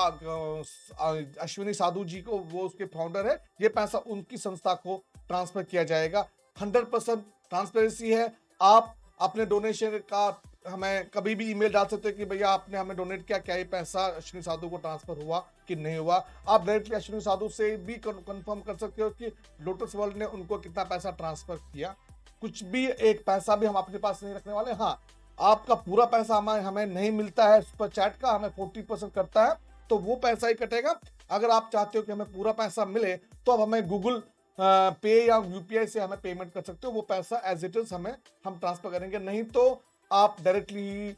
अश्विनी साधु जी को, वो उसके फाउंडर है। ये पैसा उनकी संस्था को ट्रांसफर किया जाएगा। 100% ट्रांसपेरेंसी है। आप अपने डोनेशन का हमें कभी भी ईमेल डाल सकते हो कि भैया आपने हमें डोनेट किया, क्या ये पैसा अश्विनी साधु को ट्रांसफर हुआ कि नहीं हुआ। आप डायरेक्टली अश्विनी साधु से भी कंफर्म कर सकते हो कि लोटस वर्ल्ड ने उनको कितना पैसा ट्रांसफर किया। कुछ भी एक पैसा भी हम अपने पास नहीं रखने वाले। हाँ, आपका पूरा पैसा हमें नहीं मिलता है सुपर चैट का, हमें 40% करता है, तो वो पैसा ही कटेगा। अगर आप चाहते हो कि हमें पूरा पैसा मिले तो अब हमें गूगल पे या यूपीआई से हमें पेमेंट कर सकते हो। वो पैसा एज इट इज हम ट्रांसफर करेंगे। नहीं तो आप डायरेक्टली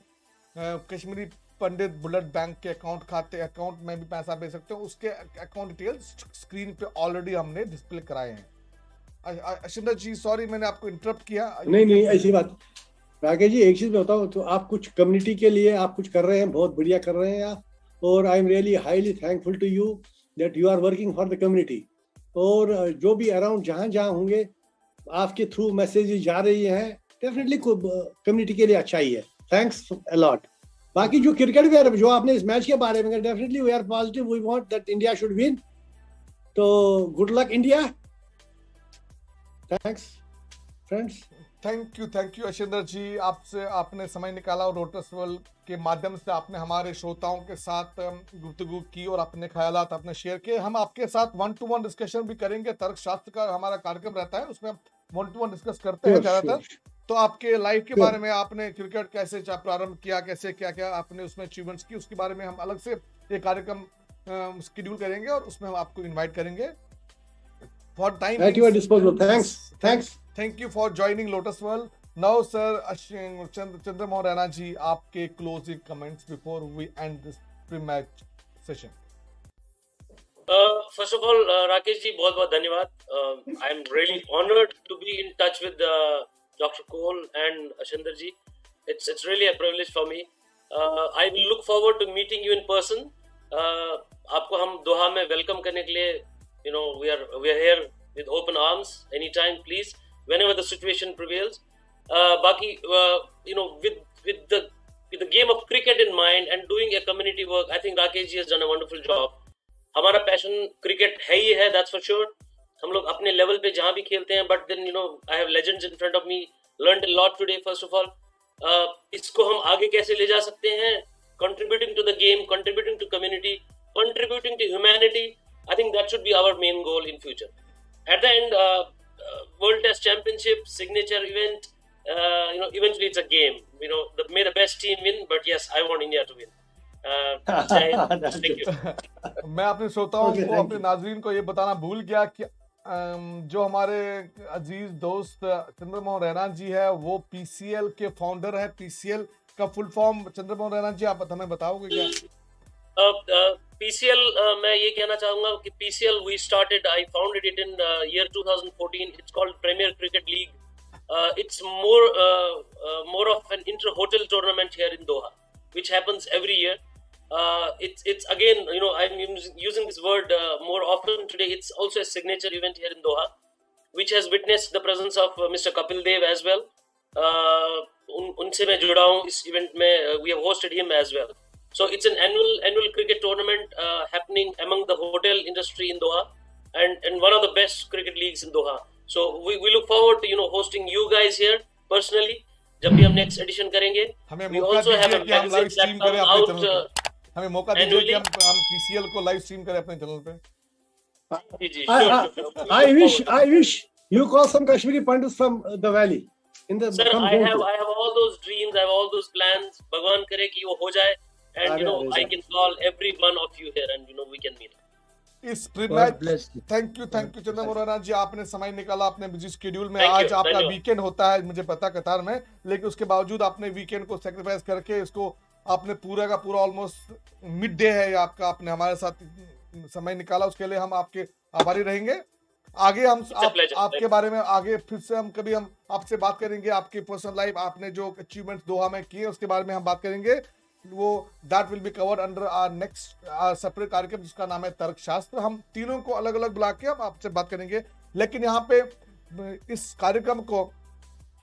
कश्मीरी पंडित बुलेट बैंक के अकाउंट में भी पैसा भेज सकते हो। उसके अकाउंट डिटेल्स स्क्रीन पे ऑलरेडी हमने डिस्प्ले कराए हैं। अशिंदर जी, सॉरी मैंने आपको इंटरप्ट किया। नहीं, ऐसी बात। राकेश जी, एक चीज मैं बताऊं तो आप कुछ कम्युनिटी के लिए आप कुछ कर रहे हैं, बहुत बढ़िया कर रहे हैं आप, और I am really highly thankful to you that you are working for the community. और जो भी अराउंड जहां जहां होंगे आपके थ्रू मैसेजेस जा रही हैं, डेफिनेटली कम्युनिटी के लिए अच्छा ही है। Thanks a lot. बाकी जो क्रिकेट वेयर जो आपने इस मैच के बारे में, definitely we are positive, we want that India should win. तो good luck India. Thanks friends. Thank you Ashinder ji, आपने समय निकाला और लोटस वर्ल्ड के माध्यम से आपने हमारे श्रोताओं के साथ गुफ्तगू की और अपने ख्यालात आपने शेयर किए। हम आपके साथ 1-to-1 डिस्कशन भी करेंगे। तर्कशास्त्र का हमारा कार्यक्रम रहता है, उसमें 1-to-1 डिस्कस करते हैं ज्यादातर। तो आपके लाइफ के बारे में, आपने क्रिकेट कैसे प्रारंभ किया, कैसे क्या आपने उसमें अचीवमेंट्स की, उसके बारे में हम अलग से एक कार्यक्रम शेड्यूल करेंगे और उसमें हम आपको इन्वाइट करेंगे। For time at your disposal. Thanks. Thank you for joining Lotus World. Now, sir, Chandramohan Rana ji, आपके closing comments before we end this pre-match session. First of all, Rakesh ji, बहुत बहुत धन्यवाद. I am really honored to be in touch with Dr. Cole and Ashinder ji. It's really a privilege for me. I will look forward to meeting you in person. आपको हम दोहा में welcome करने के लिए, we are here with open arms anytime, please. Whenever the situation prevails, बाकी with the game of cricket in mind and doing a community work, I think Rakesh ji has done a wonderful job. हमारा passion cricket है ही है, that's for sure. हम लोग अपने level पे जहाँ भी खेलते हैं, but then I have legends in front of me. Learned a lot today. First of all, इसको हम आगे कैसे ले जा सकते हैं? Contributing to the game, contributing to community, contributing to humanity. I think that should be our main goal in future. At the end, World Test Championship, signature event, eventually it's a game. May the best team win, but yes, I want India to win. जय Hind, thank you. मैं अपने श्रोताओं Okay, को, thank अपने you. नाजरीन को ये बताना भूल गया कि जो हमारे अजीज दोस्त चंद्रमोहन रैना जी है वो पीसीएल के फाउंडर है। पीसीएल का फुल फॉर्म चंद्रमोहन रैना जी आप हमें बताओगे क्या? PCL, मैं ये कहना चाहूंगा कि PCL we started, I founded it in year 2014. It's called Premier Cricket League. It's more of an inter-hotel tournament here in Doha, which happens every year. It's again, I'm using this word more often today. It's also a signature event here in Doha, which has witnessed the presence of Mr. Kapil Dev as well. उनसे मैं जुड़ा हूँ इस event में. We have hosted him as well. So it's an annual cricket tournament happening among the hotel industry in Doha, and one of the best cricket leagues in Doha. So we look forward to hosting you guys here personally. जब भी हम next edition करेंगे, हमें we मौका also have दीजिए a कि हम live magazine stream करें platform अपने out. चैनल पे। हमें मौका दीजिए कि annually. हम पीसीएल को लाइव स्ट्रीम करें अपने चैनल पे। जी, जी, sure. I wish you call some Kashmiri Pandits from the valley. Sir, from I Jaipur. have all those dreams, I have all those plans. भगवान करे कि वो हो जाए, and अरे, I can call every one of you here, and we can meet. इस pre God match bless you. Thank you Chandramohan Raina ji, आपने समय निकाला अपने बिजी शेड्यूल में। Thank आज you, आपका धन्यवाद। वीकेंड होता है मुझे पता कतार में, लेकिन उसके बावजूद आपने वीकेंड को सेक्रीफाइस करके इसको आपने पूरा का पूरा ऑलमोस्ट मिड डे है आपका, आपने हमारे साथ समय निकाला, उसके लिए हम आपके आभारी रहेंगे। आगे हम a pleasure. आपके बारे में आगे फिर से हम कभी हम आपसे बात करेंगे, आपकी पर्सनल लाइफ, आपने जो अचीवमेंट्स दोहा में किए उसके बारे में हम बात करेंगे। वो that will be covered under our next separate कार्यक्रम जिसका नाम है तर्कशास्त्र। हम तीनों को अलग अलग बुला के हम आपसे बात करेंगे। लेकिन यहाँ पे इस कार्यक्रम को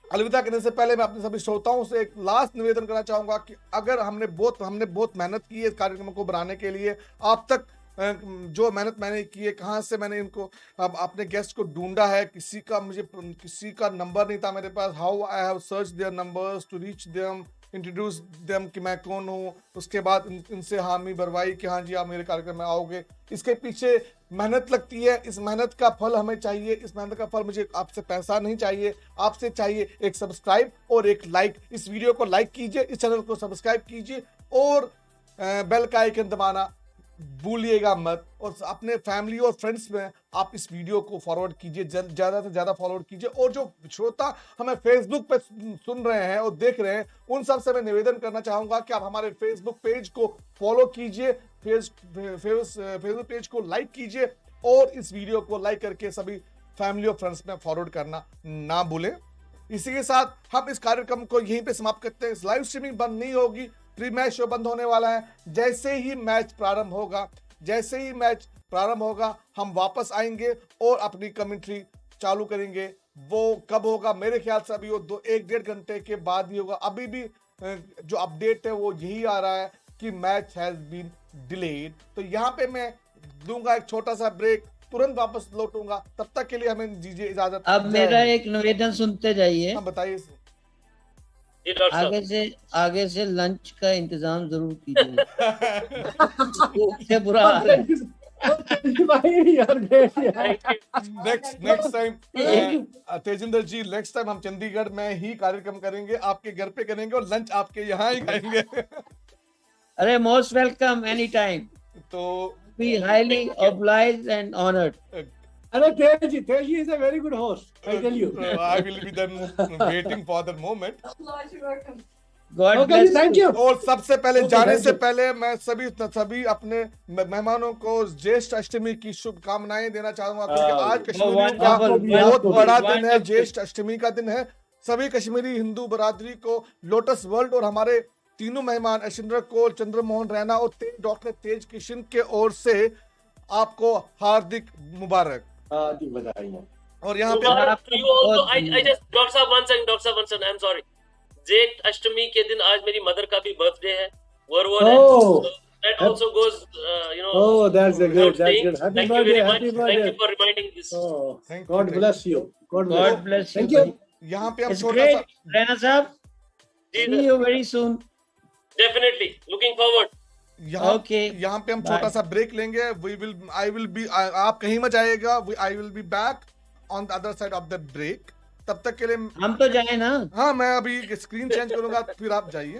अलविदा करने से पहले मैं अपने सभी श्रोताओं से एक लास्ट निवेदन करना चाहूंगा कि अगर हमने बहुत मेहनत की है इस कार्यक्रम को बनाने के लिए, आप तक जो मेहनत मैंने की है, कहाँ से मैंने इनको अब अपने गेस्ट को ढूंढा है, किसी का नंबर नहीं था मेरे पास। How I have search their numbers to reach them, introduce them कि मैं कौन हूँ, उसके बाद इनसे हामी भरवाई कि हाँ जी आप मेरे कार्यक्रम में आओगे। इसके पीछे मेहनत लगती है, इस मेहनत का फल हमें चाहिए। इस मेहनत का फल मुझे आपसे पैसा नहीं चाहिए, आपसे चाहिए एक सब्सक्राइब और एक लाइक। इस वीडियो को लाइक कीजिए, इस चैनल को सब्सक्राइब कीजिए और बेल का आइकन दबाना भूलिएगा मत। और अपने फैमिली और फ्रेंड्स में आप इस वीडियो को फॉरवर्ड कीजिए, ज़्यादा से ज़्यादा फॉरवर्ड कीजिए। और जो श्रोता हमें फेसबुक पे सुन रहे हैं और देख रहे हैं, उन सब से मैं निवेदन करना चाहूँगा कि आप हमारे फेसबुक पेज को फॉलो कीजिए, फेसबुक पेज को लाइक कीजिए और इस वीडियो को लाइक करके सभी फैमिली और फ्रेंड्स में फॉरवर्ड करना ना भूलें। इसी के साथ हम इस कार्यक्रम को यहीं पे समाप्त करते हैं। लाइव स्ट्रीमिंग बंद नहीं होगी, प्री मैच शो बंद होने वाला है। जैसे ही मैच प्रारंभ होगा हम वापस आएंगे और अपनी कमेंट्री चालू करेंगे। वो कब होगा? मेरे ख्याल से अभी वो 1-1.5 घंटे के बाद ही होगा। अभी भी जो अपडेट है वो यही आ रहा है कि मैच हैज बीन डिलेड। तो यहाँ पे मैं दूंगा एक छोटा सा ब्रेक, तुरंत वापस लौटूंगा। तब तक के लिए हमें दीजिए इजाजत। अब मेरा एक निवेदन सुनते जाइए। हाँ बताइए। जी डॉक्टर साहब, आगे से लंच का इंतजाम जरूर कीजिए। भूख से बुरा हाल है। नेक्स्ट टाइम तेजिंदर जी, नेक्स्ट टाइम हम चंडीगढ़ में ही कार्यक्रम करेंगे, आपके घर पे करेंगे और लंच आपके यहाँ ही खाएंगे। अरे मोस्ट वेलकम एनी टाइम। तो be highly obliged and honoured. अरे Teji is a very good host, I tell you. I will be then waiting for the moment. God Okay, bless thank you. और सबसे पहले Okay, जाने thank से you. पहले मैं सभी अपने मेहमानों को ज्येष्ठ अष्टमी की शुभकामनाएं देना चाहूंगा, क्योंकि आज कश्मीरियों का बहुत बड़ा दिन है, ज्येष्ठ अष्टमी का दिन है। सभी कश्मीरी हिंदू बरादरी को लोटस वर्ल्ड और हमारे तीनों मेहमान अशिंदर कोल, चंद्रमोहन रैना और डॉक्टर तेज किशन के ओर से आपको हार्दिक मुबारक। जी बधाई। और यहाँ पे मुबारक to you also. I just doctor साहब one second, I'm sorry. जेठ अष्टमी के दिन आज मेरी मदर का भी बर्थडे है, वर्वर है, Oh. so that also goes, Oh, that's a good. without That's saying. good. Happy Thank you birthday. very Happy much. Thank you birthday. for reminding this. Oh, Thank you, God thank bless you. God God bless. Bless you. Thank you. यहाँ पे हम it's छोटा सा great Raina साहब। जी see you very soon. definitely looking forward. Okay. यहाँ पे हम Bye. छोटा सा ब्रेक लेंगे। आप कहीं मत जाइएगा, I will be back on the other side of the break. तब तक के लिए हम तो जाए ना। हाँ, मैं अभी स्क्रीन चेंज करूंगा, फिर आप जाइए।